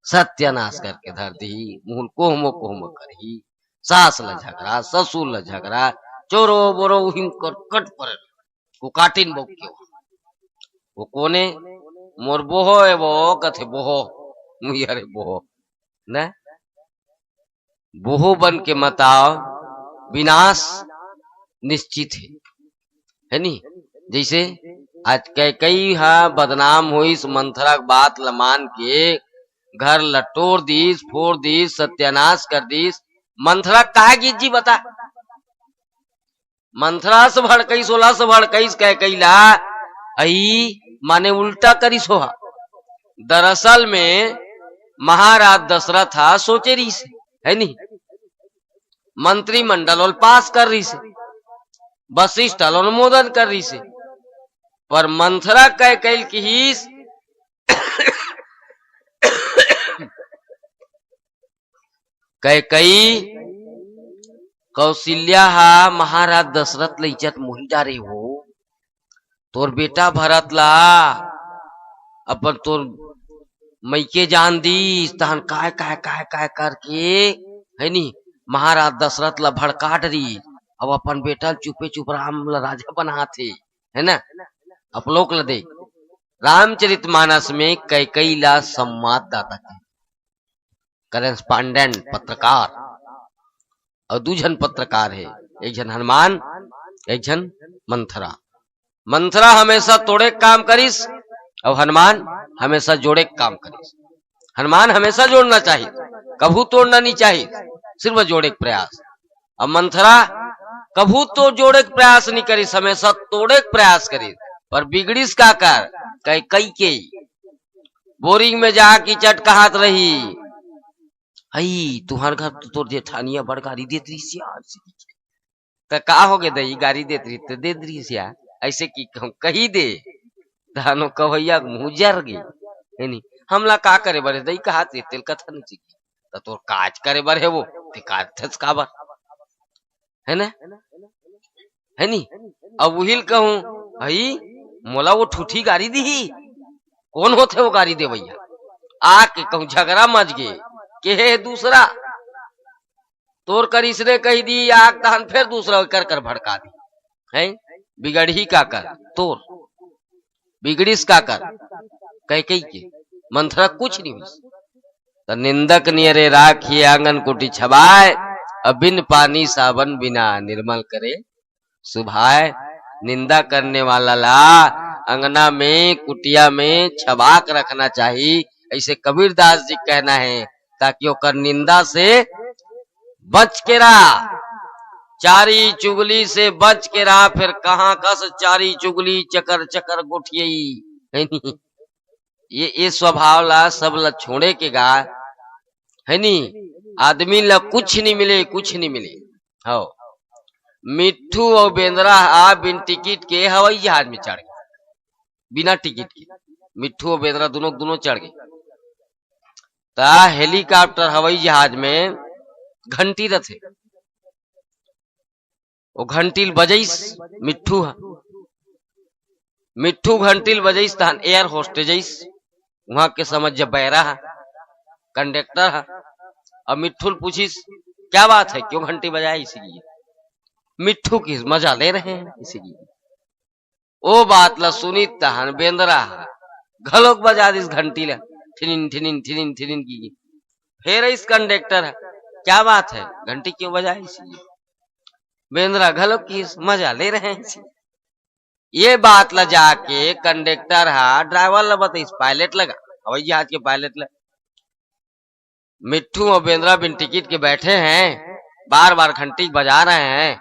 सत्यानाश करके धर दी मुहल कोहमो कोहमो करही सास ला झगड़ा ससुर ला झगड़ा चोरो बोरो हिम कर कट पर को काटिन बो के वो कोने मोर बोहो है वो कथे बोहो मुयारे बोहो न बोहो बन के मताओ विनाश निश्चित है नी जैसे आज कई बदनाम हुई इस मंथरा बात लमान के घर लटोर दीस फोड़ दीस सत्यानाश कर दीस मंथरा कहा गीत जी बता मंथरा से भड़कई 16 से भड़कईस कह कैला आई माने उल्टा करी सोहा दरअसल में महाराज दशरथ था सोचे रही से है नी मंत्रिमंडल और पास कर रही से वशिष्ठ अनुमोदन कर रही से पर मंथरा कह कैल की हिस कह कई कौशल्या महाराज दशरथ ला इज्जत मोही डारे हो तोर बेटा भरत ला अपन तोर मैके जान दी तहन काय काय काय काय करके है नी महाराज दशरथ ला भड़का डरी अब अपन बेटा चुपे चुप राम ला राजा बना थे है ना अपलोक ला देख रामचरितमानस में कैकई ला संवाददाता थे करेस्पांडेंट पत्रकार और दो जन पत्रकार है एक जन हनुमान एक जन मंथरा मंथरा हमेशा तोड़े काम करिस और हनुमान हमेशा जोड़े काम करिस हनुमान हमेशा जोड़ना चाहिए कभू तोड़ना नहीं चाहिए सिर्फ जोड़े प्रयास अब मंथरा कभू तो जोड़े के प्रयास नहीं करी, हमेशा तोड़े के प्रयास करी, पर बिगड़ीस का कर कई कई के बोरिंग में जा की चट कहात रही, हई तुम्हार घर तो तोर जेठानिया बड़ गाड़ी देत रही सिया, तो का हो गए दई गाड़ी देत रही तो दे दी सिया, ऐसे की कही दे धानो कवैया मुंह जर गई नहीं, हमला का करे बरे दई कहा तेल कथा नहीं चाहिए, तो तोर काज करे बर है वो काज का बर है ना, है नी। अब वही कहूं भाई मोला वो ठूठी गाड़ी दी, कौन होते वो गाड़ी दे भैया, आके कहूं झगड़ा मच गए के है दूसरा तोर कर इसने कही दी आग तहन फिर दूसरा कर कर भड़का दी है, बिगड़ी का कर तोर बिगड़ीस का कर कह कही के मंथरा कुछ नहीं हुई, तो निंदक नियरे राखिए आंगन कुटी छबाए, अब बिन पानी साबन बिना निर्मल करे सुभाए। निंदा करने वाला ला अंगना में कुटिया में छबाक रखना चाहिए, ऐसे कबीरदास जी कहना है, ताकि ओकर निंदा से बच के रहा, चारी चुगली से बच के रहा, फिर कहां कस चारी चुगली चकर चकर गुठियई, ये स्वभाव ला सब ला छोड़े के गा है नी, आदमी ला कुछ नहीं मिले, कुछ नहीं मिले। हो मिट्ठू और बेंद्रा बिन टिकट के हवाई जहाज में चढ़ गए, बिना टिकट के मिट्ठू और बेंद्रा दोनों चढ़ गए, ता हेलीकॉप्टर हवाई जहाज में घंटी रथे, वो घंटील बजैस मिट्ठू घंटील बजैस तहन एयर होस्टेजैस वहां के समझ जब बैरा है कंडक्टर है, अब मिट्ठू पूछिस क्या बात है क्यों घंटी बजाए, इसीलिए मिट्ठू की मजा ले रहे हैं इसीलिए, ओ बात ला सुनी तहन बेंदरा घलोक बजा दिस घंटी ला ठिनिन ठिनिन ठिनिन ठिनिन की, फिर इस कंडक्टर है क्या बात है घंटी क्यों बजाए, इसीलिए बेंद्रा घलोक की मजा ले रहे हैं। ये बात ला जाके कंडक्टर ड्राइवर ला बताइस, पायलट लगा हवाई जहाज के पायलट ला, मिट्ठू और बेंद्रा बिन टिकट के बैठे हैं, बार बार घंटी बजा रहे हैं,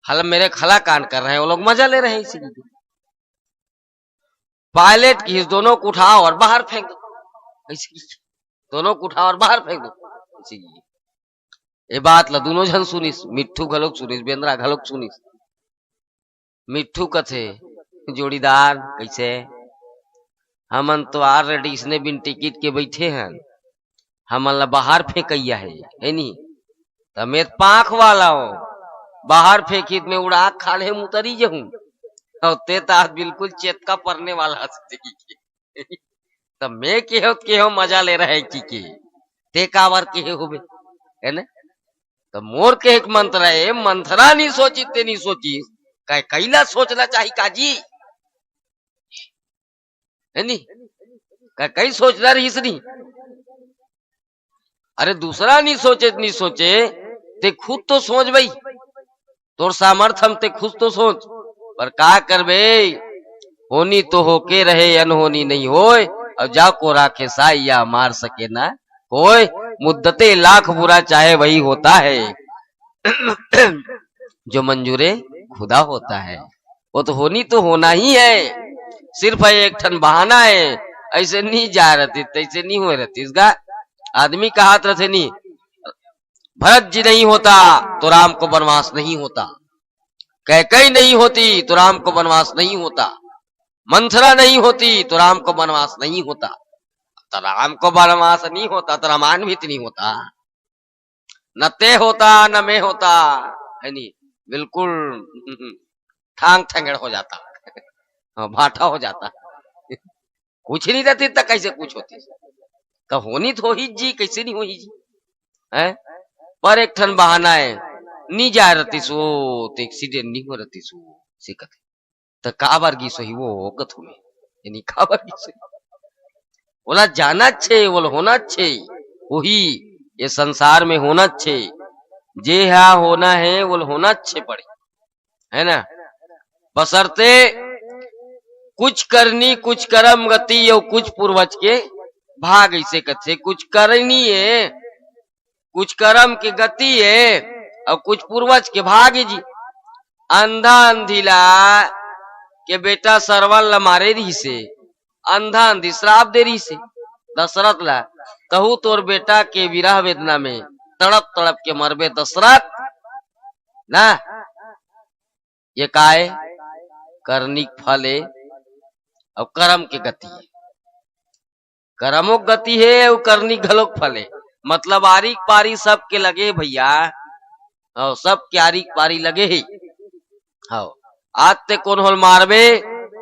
हल मेरे खला कांड कर रहे हैं, वो लोग मजा ले रहे हैं, इसीलिए पायलट की दोनों को उठाओ और बाहर फेंक दो, दोनों को उठाओ और बाहर फेंक दो, इसीलिए ये बात ला दोनों जन सुनिस, मिट्ठू घलोक सुनिस बेंद्रा घलोक सुनिस। मिट्ठू कथे जोड़ीदार कैसे हमन तो ऑलरेडी इसने बिन टिकट के बैठे हैं, हमन ला बाहर फेंकैया है नी, तो मैं पाख वाला हो बाहर फेंकी में उड़ा खाले मुतरी जहूं, और ते तात बिल्कुल चेतका पड़ने वाला तो मैं के हो मजा ले रहा है की ते कावर के हो है ना, तो मोर के एक मंत्र है, मंथरा नहीं सोची ते नहीं सोची कैला सोचना चाहिए काजी है नी, कई सोचना रही नहीं, अरे दूसरा नहीं सोचे ते खुद तो सोच भाई, तोर सामर्थ हम ते खुद तो सोच, पर का कर बे होनी तो होके रहे अनहोनी नहीं होए, और जा को राखे साइया मार सके ना कोई, मुद्दते लाख बुरा चाहे वही होता है जो मंजूरे खुदा होता है, वो तो होनी तो होना ही है, सिर्फ एक ठन बहाना है, ऐसे नहीं जा रहती तैसे नहीं हो रहती, इसका आदमी का हाथ रहते नहीं, भरत जी नहीं होता तो राम को वनवास नहीं होता, कैकई नहीं होती तो राम को वनवास नहीं होता, मंथरा नहीं होती तो राम को वनवास नहीं होता, तो राम को वनवास नहीं होता तो रामायण भी नहीं होता, न ते होता न मैं होता है नी, बिल्कुल ठांग ठंगड़ हो जाता भाटा हो जाता कुछ नहीं रहती तो कैसे कुछ होती, तो होनी तो ही जी कैसे नहीं होई जी है, पर एक ठन बहाना है नहीं जा रहती सो तो एक्सीडेंट नहीं हो रहती सो सिकत, तो काबर की सही वो होगत हुए यानी काबर की सही बोला जाना छे बोल होना छे, वही ये संसार में होना छे, जे हा होना है वो होना अच्छे पड़े है ना, बसरते कुछ करनी कुछ कर्म गति और कुछ पूर्वज के भाग, ऐसे कथे कुछ करनी है कुछ कर्म की गति है और कुछ पूर्वज के भाग्य जी अंधा अंधीला के बेटा सरवल ल मारे रही से अंधा अंधी श्राप दे रही से दशरथ ला कहू तोर बेटा के विरह वेदना में तड़प तड़प के मरबे दशरथ ना ये काय कर्णिक फल है और कर्म के गति है कर्मों गति है और कर्णिक घलोक फल है मतलब आरिक पारी सबके लगे भैया और सब के आरिक पारी लगे ही हाँ आज ते कौन होल मारबे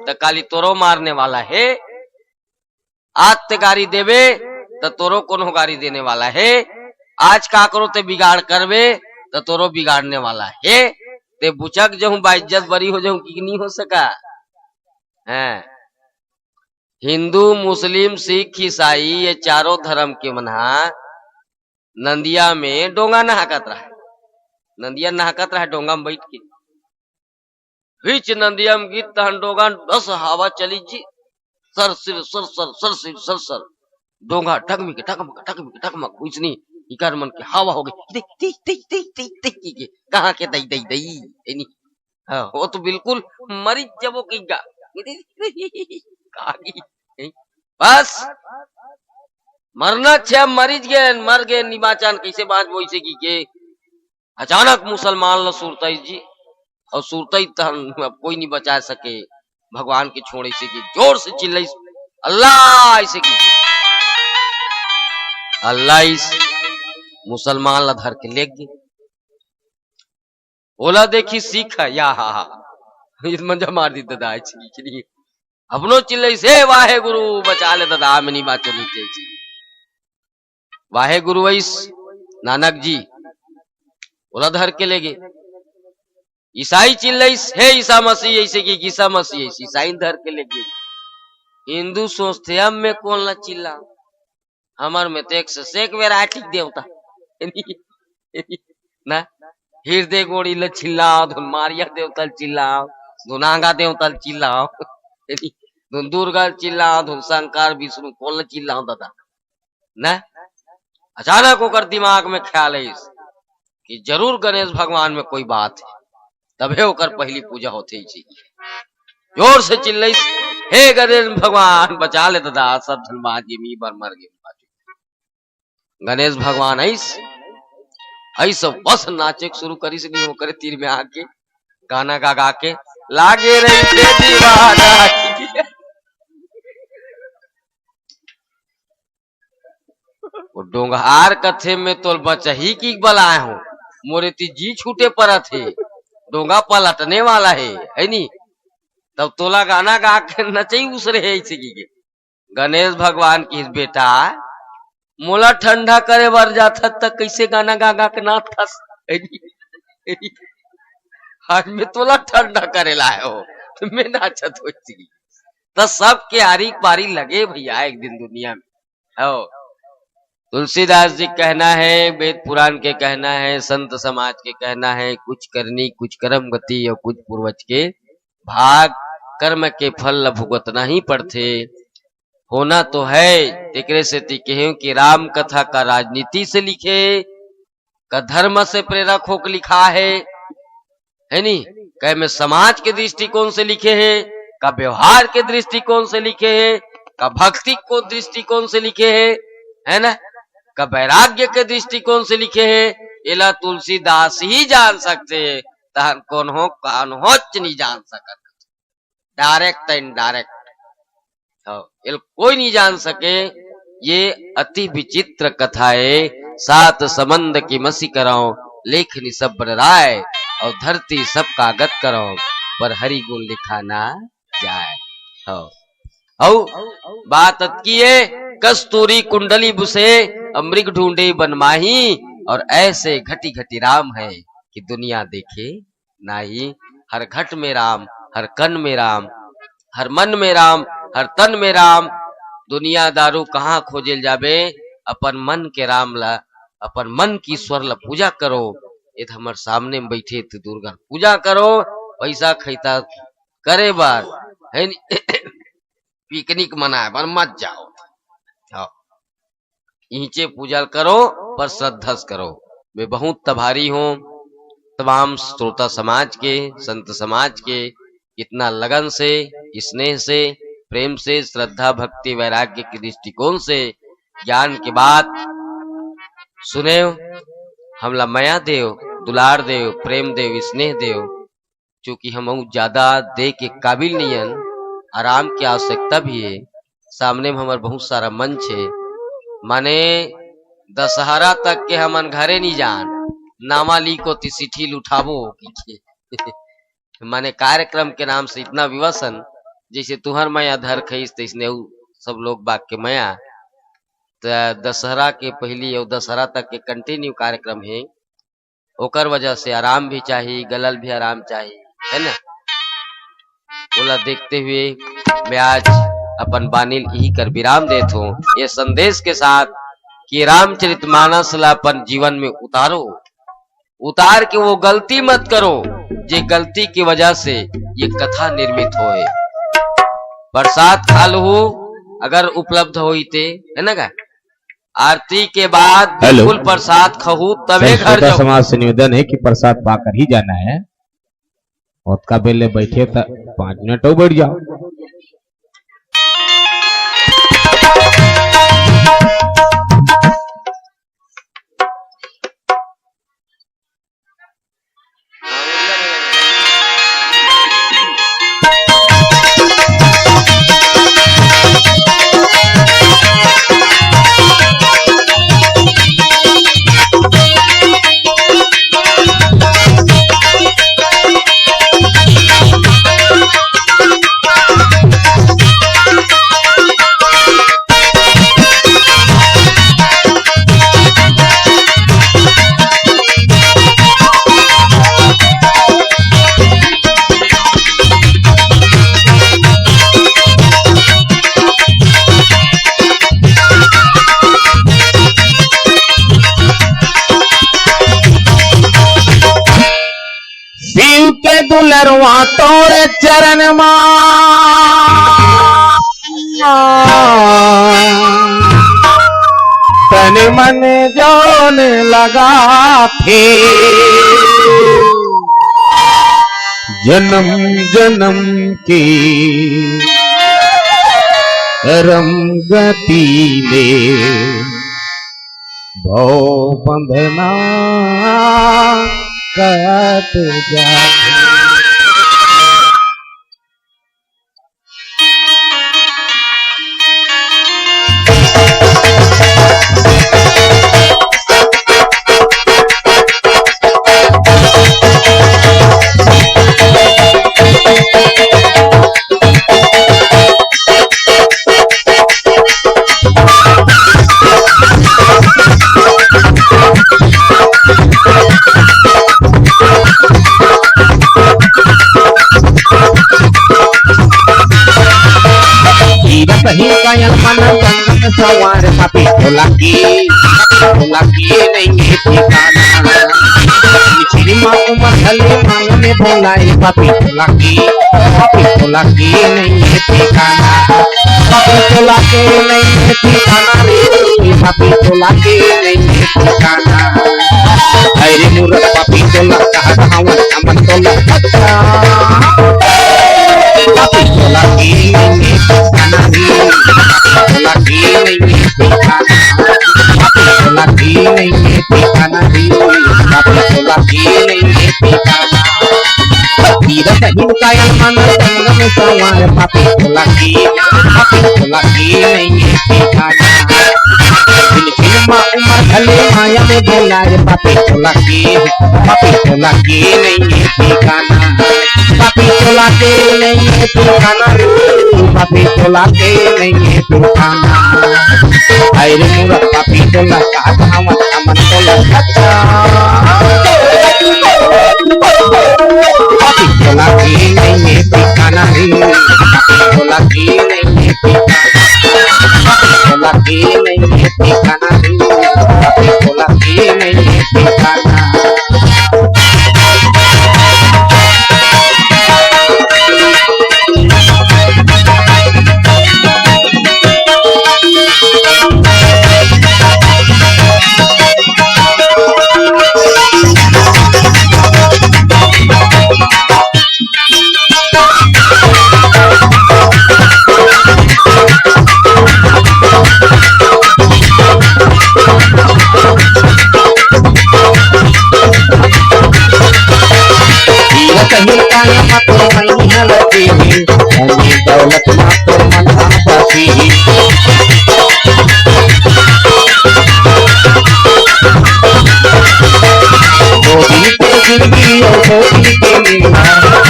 तो काली तोरो मारने वाला है आज ते गाड़ी देवे तो तोरो कौन हो गाड़ी देने वाला है आज का करो ते बिगाड़ करवे तो तोरो बिगाड़ने वाला है ते बुचक जाऊं बाइज्जत बरी हो जाऊं कि नहीं हो सका है हिंदू मुस्लिम सिख ईसाई ये चारों धर्म के मना नंदिया में डोंगा नहाकत रहा नंदिया नहाकत रहा डोंगा में बैठ के बीच नंदिया में गीत तहन डोंगा बस हवा चली जी सर सिर सर सर सर सिर सर सर डोंगा टकमिक टकमक टकमिक टकमक कुछ नहीं इकार मन के हवा हो गई कहाँ के दई दई दई हाँ वो तो बिल्कुल मरीज जब वो कीगा बस मरना छे मरीज गए मर गए निबाचान कैसे बात वो इसे की के अचानक मुसलमान लो सुरतई जी और सुरतई तहन कोई नहीं बचा सके भगवान के छोड़े से की जोर से चिल्लाई अल्लाह ऐसे की अल्लाह इस मुसलमान ला धर के ले गए ओला देखी सीख या हा इस मंजा मार दी दादा ऐसे अपनो चिल्लाई से वाहे गुरु बचा ले दादा मनी बात चली थी वाहे गुरु वैस नानक जी बोला धर के ले गए ईसाई चिल्लाई हे ईसा मसीह ऐसे की ईसा मसीह ऐसे ईसाई धर के ले गए हिंदू सोचते हम में कौन ला चिल्ला हमार में तो एक से एक वैरायटी देवता ना हृदय गोड़ी ल चिल्लाओ धुन मारिया देवता चिल्लाओ धुनांगा देवता चिल्लाओ धुन दुर्गा चिल्लाओ धुन शंकर विष्णु कौन चिल्लाओ दादा ना अचानक होकर दिमाग में ख्याल है कि जरूर गणेश भगवान में कोई बात है तबे होकर पहली पूजा होती ही जोर से चिल्लाई हे गणेश भगवान बचा ले दादा सब धनबाद मी बर मर गए गणेश भगवान ऐसा बस नाचे शुरू करी से नहीं हो करे तीर में आके गाना गा गा के लागे रही थे दीवाना वो डोंगहार कथे में तो बचा ही की बलाए हो मोरे ती जी छूटे पड़ा थे डोंगा पलटने वाला है नी तब तोला गाना गा के नचे उसरे है इसे की गणेश भगवान की बेटा मोला ठंडा करे बर जाता तक कैसे गाना गा गा के नाथ खस आज में तोला ठंडा करे लाए हो तो मैं नाचत हो तो सबके आरी पारी लगे भैया एक दिन दुनिया में हो तुलसीदास जी कहना है वेद पुराण के कहना है संत समाज के कहना है कुछ करनी कुछ कर्म गति और कुछ पूर्वज के भाग कर्म के फल भुगतना ही पड़ते होना तो है तेकरे से कहूं कि राम कथा का राजनीति से लिखे का धर्म से प्रेरक होकर लिखा है नी कह में समाज के दृष्टिकोण से लिखे हैं का व्यवहार के दृष्टिकोण से लिखे हैं का भक्ति को दृष्टिकोण से लिखे हैं है ना का वैराग्य के दृष्टिकोण से लिखे हैं इला तुलसीदास ही जान सकते हैं तहन कौन हो कान हो नहीं जान सकता डायरेक्ट इनडायरेक्ट कोई नहीं जान सके ये अति विचित्र कथा है सात संबंध की मसी कराओ लेखनी सब बन राय और धरती सब कागत करो पर हरि गुण लिखा ना जाए बात की है कस्तूरी कुंडली बुसे अमृग ढूंढे बनमाही और ऐसे घटी घटी राम है कि दुनिया देखे नाही हर घट में राम हर कन में राम हर मन में राम हर तन में राम दुनिया दारू कहाँ खोजेल जाबे अपन मन के राम ला अपन मन की स्वर ला पूजा करो ये हमार सामने में बैठे थे दुर्गा पूजा करो पैसा खैता करे बार है पिकनिक मनाए पर मत जाओ नीचे पूजा करो पर श्रद्धा करो मैं बहुत तभारी हूँ तमाम श्रोता समाज के, संत समाज के इतना लगन से, स्नेह से, प्रेम से, श्रद्धा भक्ति वैराग्य के दृष्टिकोण से ज्ञान की बात सुने। हमला माया देव, दुलार देव, प्रेम देव, स्नेह देव, चूंकि हम ज्यादा दे के काबिल नहीं हन, आराम की आवश्यकता भी है। सामने में हमार बहुत सारा मंच है, माने दशहरा तक के हमन घरे नहीं जान, नामा ली को चिट्ठी उठाबो माने कार्यक्रम के नाम से इतना विवसन, जैसे तुहर माया धर खईस तैसने सब लोग बाग के माया। दशहरा के पहली और दशहरा तक के कंटिन्यू कार्यक्रम है, ओकर वजह से आराम भी चाहिए, गलल भी आराम चाहिए, है ना। बोला देखते हुए मैं आज अपन बानिल यही कर विराम देत हूँ, ये संदेश के साथ कि रामचरितमानस ला अपन जीवन में उतारो, उतार के वो गलती मत करो जे गलती की वजह से ये कथा निर्मित होए। प्रसाद खा लो अगर उपलब्ध होते, है ना का आरती के बाद बिल्कुल प्रसाद खाऊ तबे घर जाओ। समाज से निवेदन है कि प्रसाद पाकर ही जाना है, और का बेले बैठे तो 5 मिनट और बैठ जाओ। दुलरवा तोरे चरण तन मन जोन लगा थे, जन्म जन्म की करम गति ले भव बंधना कत जाते। सवार पापी भोला की नहीं है ठिकाना, श्री माँ उमर हले मांग में बोलाए पापी भोला की नहीं है ठिकाना, पापी भोला के नहीं है ठिकाना, पापी भोला के नहीं है ठिकाना। अरे मूर्ख पापी भोला कहा धावन अमन तोला पापी भोला की नहीं है ठिकाना, भोला की नहीं है ठिकाना, भोला की नहीं है ठिकाना, भोला की नहीं है ठिकाना। तीरथ हिंसा मन संग में सवार पापी भोला की नहीं है ठिकाना, माँ उमर भले माया में बोलाए पापी भोला की नहीं है ठिकाना, पापी भोला के नहीं है ठिकाना, पापी भोला के नहीं है ठिकाना। अरे मूर्ख पापी भोला का धावन अमन तोला पापी भोला की नहीं है ठिकाना, पापी भोला की नहीं है ठिकाना, पापी भोला की नहीं है ठिकाना, पापी भोला की नहीं है ठिकाना। दो दिन की जिंदगी और दो दिन के लीला,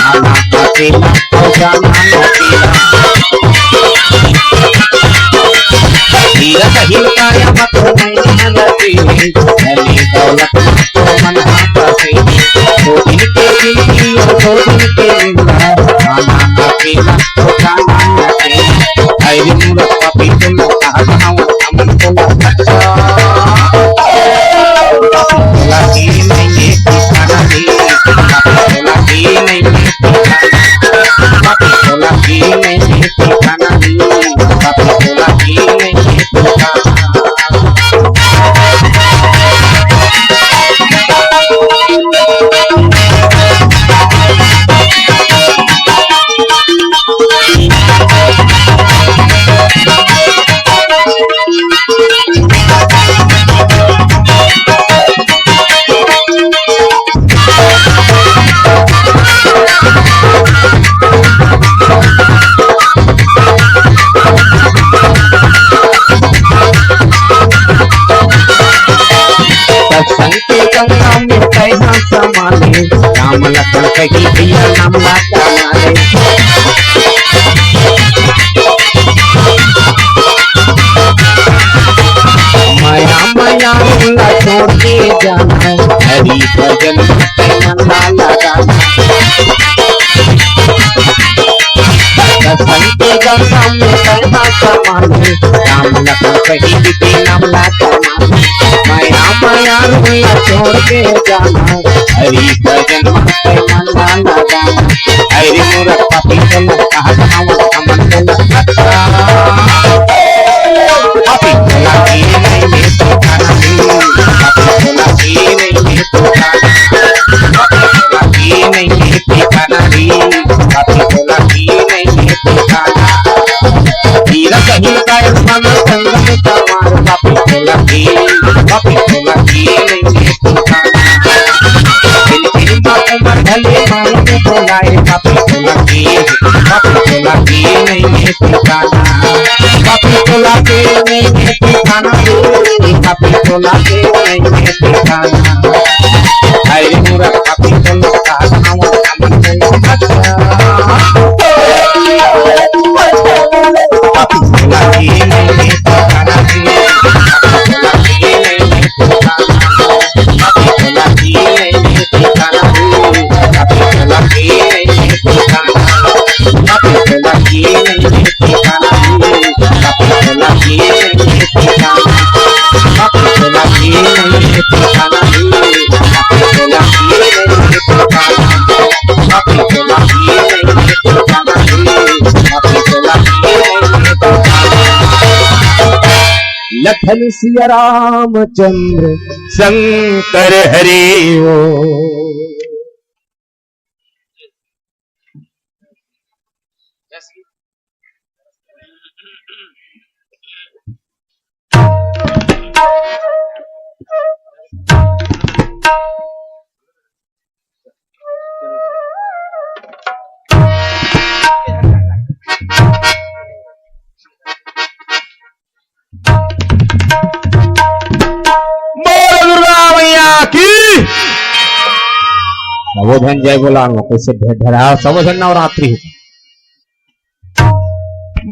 आना अकेला और जाना अकेला। तीरथ हिलकाया मत मैया नदी, धनी दौलत तो मन हाथी। दो दिन के जिंदगी और दो दिन के लीला, आना अकेला और जाना अकेला। हरी मूरत पपी तुम कहा गाँव अमन को बोला कि नहीं ये ठिकाना नहीं, बोला कि नहीं ये ठिकाना, बोला कि नहीं ये ठिकाना नहीं, बोला कि नहीं ये ठिकाना। संके गंगा में कैसा समाले, राम लखन कही भैया नाम लाता मारे। माया माया रुला छोड़ के जाना, हरी भजन मन लगाना। संके गंगा में कैसा समाले, राम लखन कही भैया नाम लाता मारे। माया माया रुला छोड़ के जाना, हरी भजन मन लगाना। हरी मूरत पपी तुम कहा गाँव अमन को लगता, पपी बोला कि नहीं ये ठिकाना नहीं, पपी बोला कि नहीं ये ठिकाना, पपी बोला कि नहीं ये ठिकाना नहीं, पपी बोला कि नहीं ये ठिकाना। तीरथ हिलकाया मन संगम सवार, पपी बोला कि नहीं ये ठिकाना। दिल बात मर भले माल में बोलाए, पपी बोला कि नहीं ये ठिकाना, पपी बोला कि नहीं ये ठिकाना, पपी बोला कि नहीं ये ठिकाना। हरी मूरत पपी तुम का गाँव अमन को लगता, पपी बोला कि नहीं ये ठिकाना, पपी बोला कि नहीं ये ठिकाना, पपी बोला कि नहीं ये ठिकाना, पपी बोला कि नहीं ये ठिकाना, पपी बोला कि नहीं ये ठिकाना, पपी बोला कि नहीं ये ठिकाना, पपी बोला कि नहीं ये ठिकाना, पपी बोला कि नहीं ये ठिकाना, पपी बोला कि नहीं ये ठिकाना, पपी बोला कि नहीं ये ठिकाना। लखन सिया रामचंद्र शंकर हरि ओ। सबोधन जय बोलानो कैसे धरा सबोधन नवरात्रि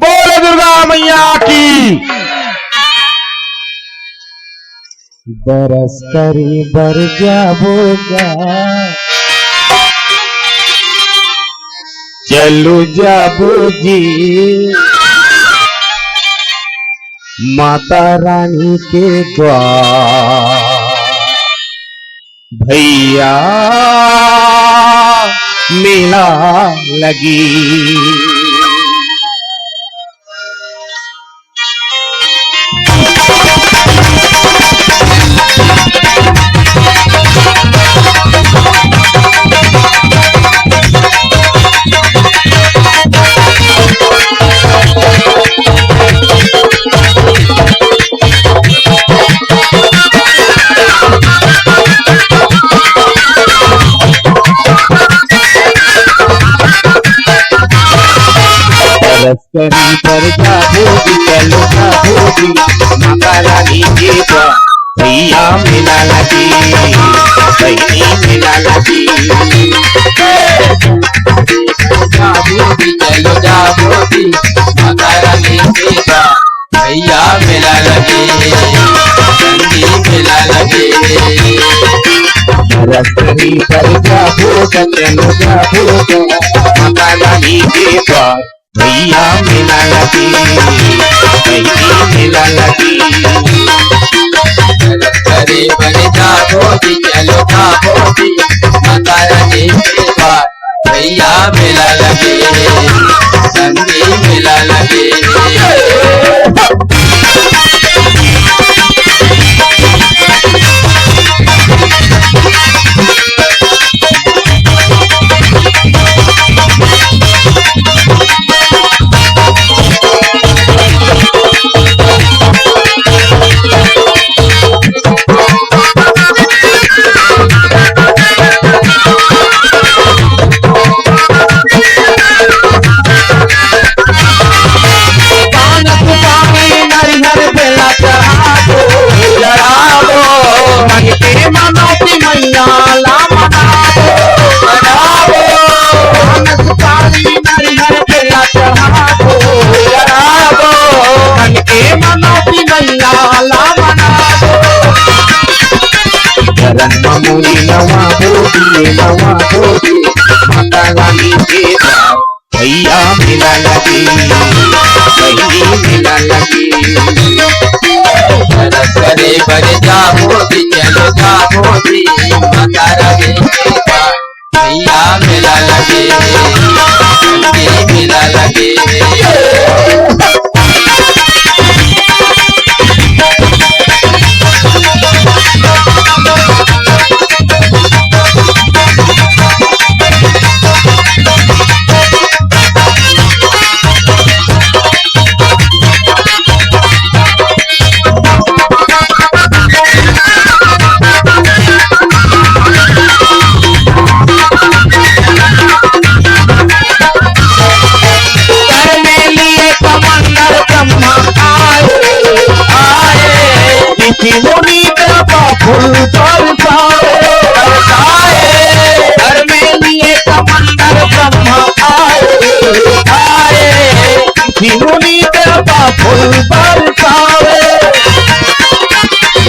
बोले दुर्गा मैया की। बरस करी बर जाबोगा चलू जाबू जी माता रानी के द्वार भैया मेला लगी। लश्करी पर जाबोगी चलो लगी माता रानी के द्वार भैया मेला लगी बहनी मेला लगी जाबोदी चलो जाबोदी माता रानी के द्वार भैया मेला लगे संगी मेला लगे रस्तनी पर जाबो चलो जाबो माता रानी के द्वार भैया मेला लगी बहनी मेला लगी करे बने जाबोदी चलो जाबोदी माता रानी के द्वार भैया मेला लगे संगी मेला लगे माता रानी के द्वार भैया मेला लगी बहनी मेला लगी करे बने जाबोदी चलो जाबोदी माता रानी के द्वार भैया मेला लगे संगी मेला लगे घर में लिए कमंडल ब्रह्मा आए मुनि देवता फूल बरसाए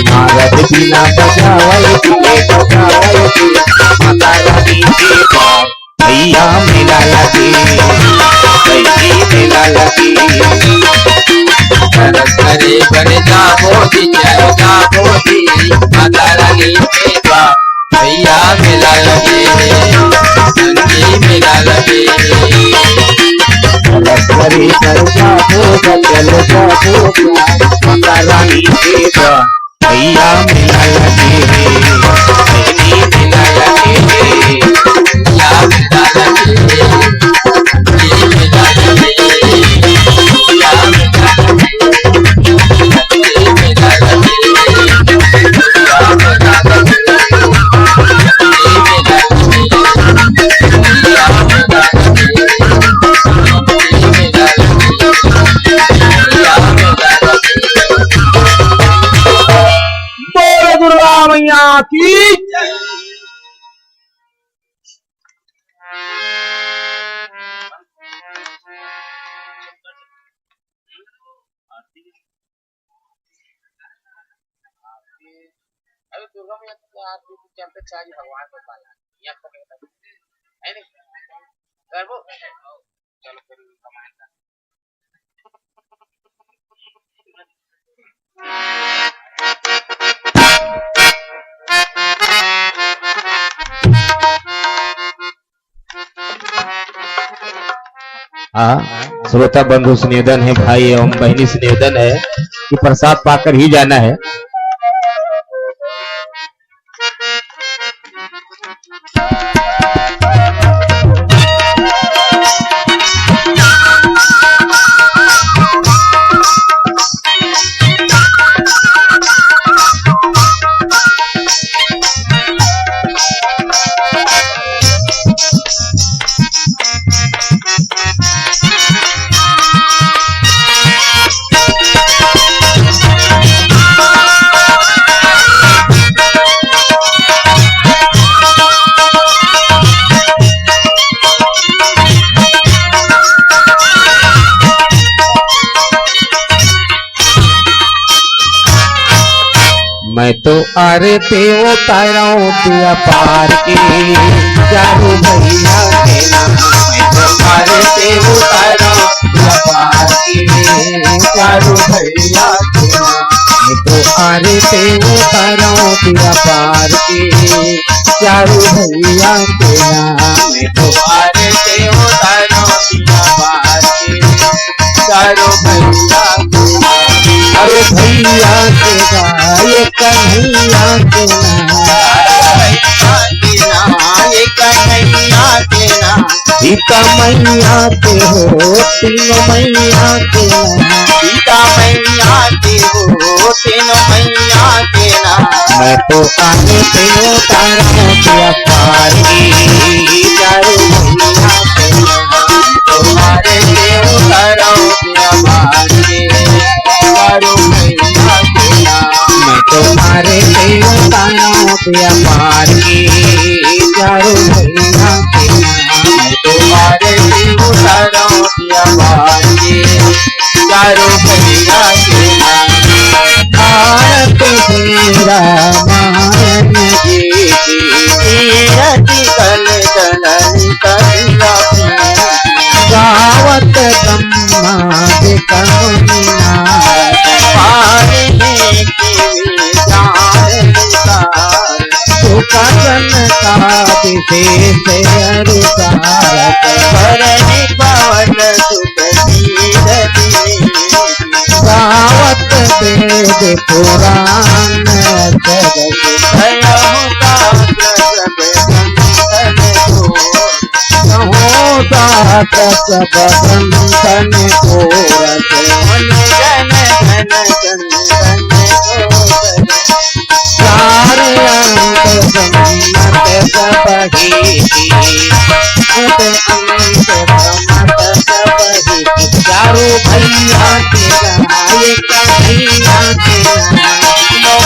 नारद बिना बजाए माता रानी के द्वार भैया मेला लगी बहनी मेला लगी करे बने जाबोदी चलो जाबोदी माता रानी के द्वार भैया मेला लगे संगी मेला लगे करे कर जाबो चलो जाबो माता रानी के द्वार भैया मेला लगे बहनी मेला लगे या मेला लगे ये मेला लगे या मेला लगे ये मेला लगे या मेला लगे ये मेला लगे या मेला लगे ये मेला लगे या मेला लगे बोल दुर्गा मैया की जय। अरे दुर्गा मैया तो आरती चलते चाहिए भगवान को पाला या तो है नहीं करबो चलो फिर कमान का श्रोता बंधु से निवेदन है, भाई एवं बहनी से निवेदन है कि प्रसाद पाकर ही जाना है। मैं तो आरती उतारूं दिया पार की चारू भैया के नाम। मैं तो आरती उतारूं दिया पार की चारू भैया के नाम। मैं तो आरती उतारूं दिया पार की चारू भैया के नाम। मैं तो आरती उतारूं दिया पार की चारू भैया के नाम। अरे भैया के गाय कन्हैया के नाम। सीता मैया के हो तीनों मैया के नाम। सीता मैया के हो तीनों मैया के नाम। मैं तो आने पे उतारूं दिया पार की चारू भैया के नाम। तुम्हारे पे उतारूं दिया पार की चारू भैया के नाम। मैं तुम्हारे पे उतारूं दिया पार की चारू भैया के नाम। मैं तुम्हारे पे उतारूं दिया पार की चारू भैया के नाम। भारत मेरा मायन जी कल जननी कहिला गावत ब्रह्मा के कमुना पारे की जान सुखन का विशेष अरुसार करने पवन सुख गावत वेद पुराण सब बंधन कोरत जन धन चंदन चार अंक सम्मत सब ही अंक सम्मत सब ही चारों भैया के गाय कन्हैया के नाम।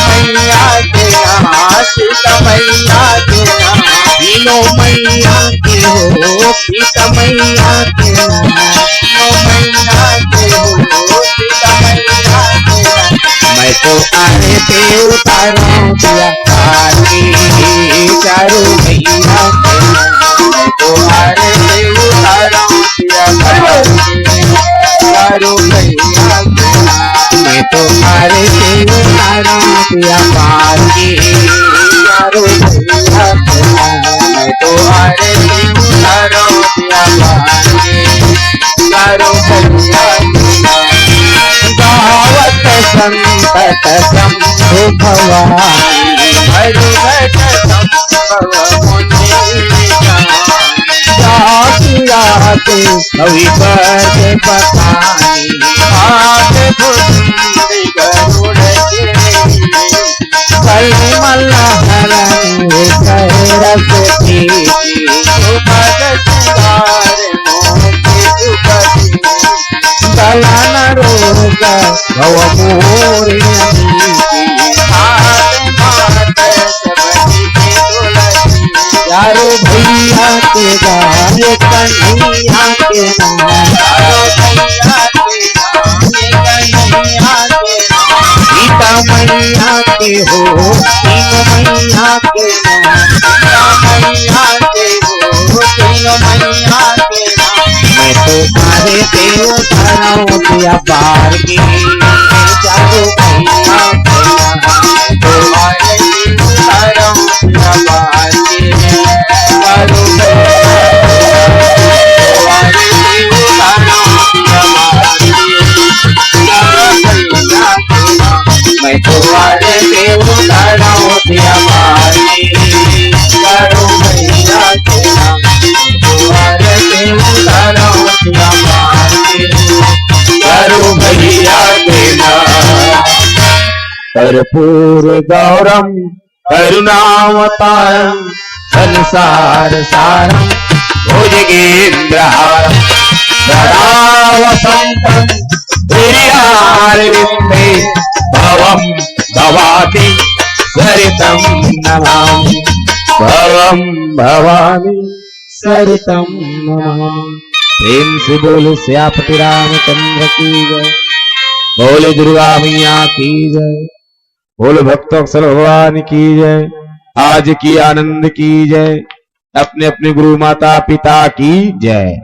मैया के नाम सीता मैया के नाम। तीनों मैया के हो सीता मैया के नाम। मैया के हो सीता मैया के नाम। मैं तो आरती उतारूं दिया पार की चारू भैया के नाम। मैं तो आरती उतारूं दिया पार की चारू भैया के नाम। मैं तो आरती उतारूं दिया पार की चारू भैया के नाम। मैं तो आरती उतारूं दिया पार की चारू भैया के नाम। गावत संतत शंभु भवानी हरिभट संभव मुनि जाति आते कवि पद बतानी हाथ धुंधि गरुड़ कलमल हरण रस थी सुभग सिंगार मोती सुपति दलन रोग भव मोर चारों भैया के गाय कन्हैया के नाम। सीता मैया के हो तीनों मैया के नाम। मैया के हो तीनों मैया के नाम। मैं तो सारे देव धराऊं दिया पार की चारों भैया के नाम। तुम्हारे धराऊं दिया पार की चारों मैं तुम्हारे देव धराऊं दिया पार की चारों भैया के नाम। तुम्हारे देव धराऊं दिया पार की चारों भैया के नाम। कर्पूर गौरम करुणावतारम संसार सारम भुजगेन्द्रहारम सदा वसंतं हृदयारविन्दे भवं भवाति सरितं नमामि। भवं भवानि सरितं नमामि। प्रेम से बोले श्यापति रामचंद्र की जय। बोले दुर्गा मैया की जय। बोल भक्त अक्षर भगवान की जय। आज की आनंद की जय। अपने अपने गुरु माता पिता की जय।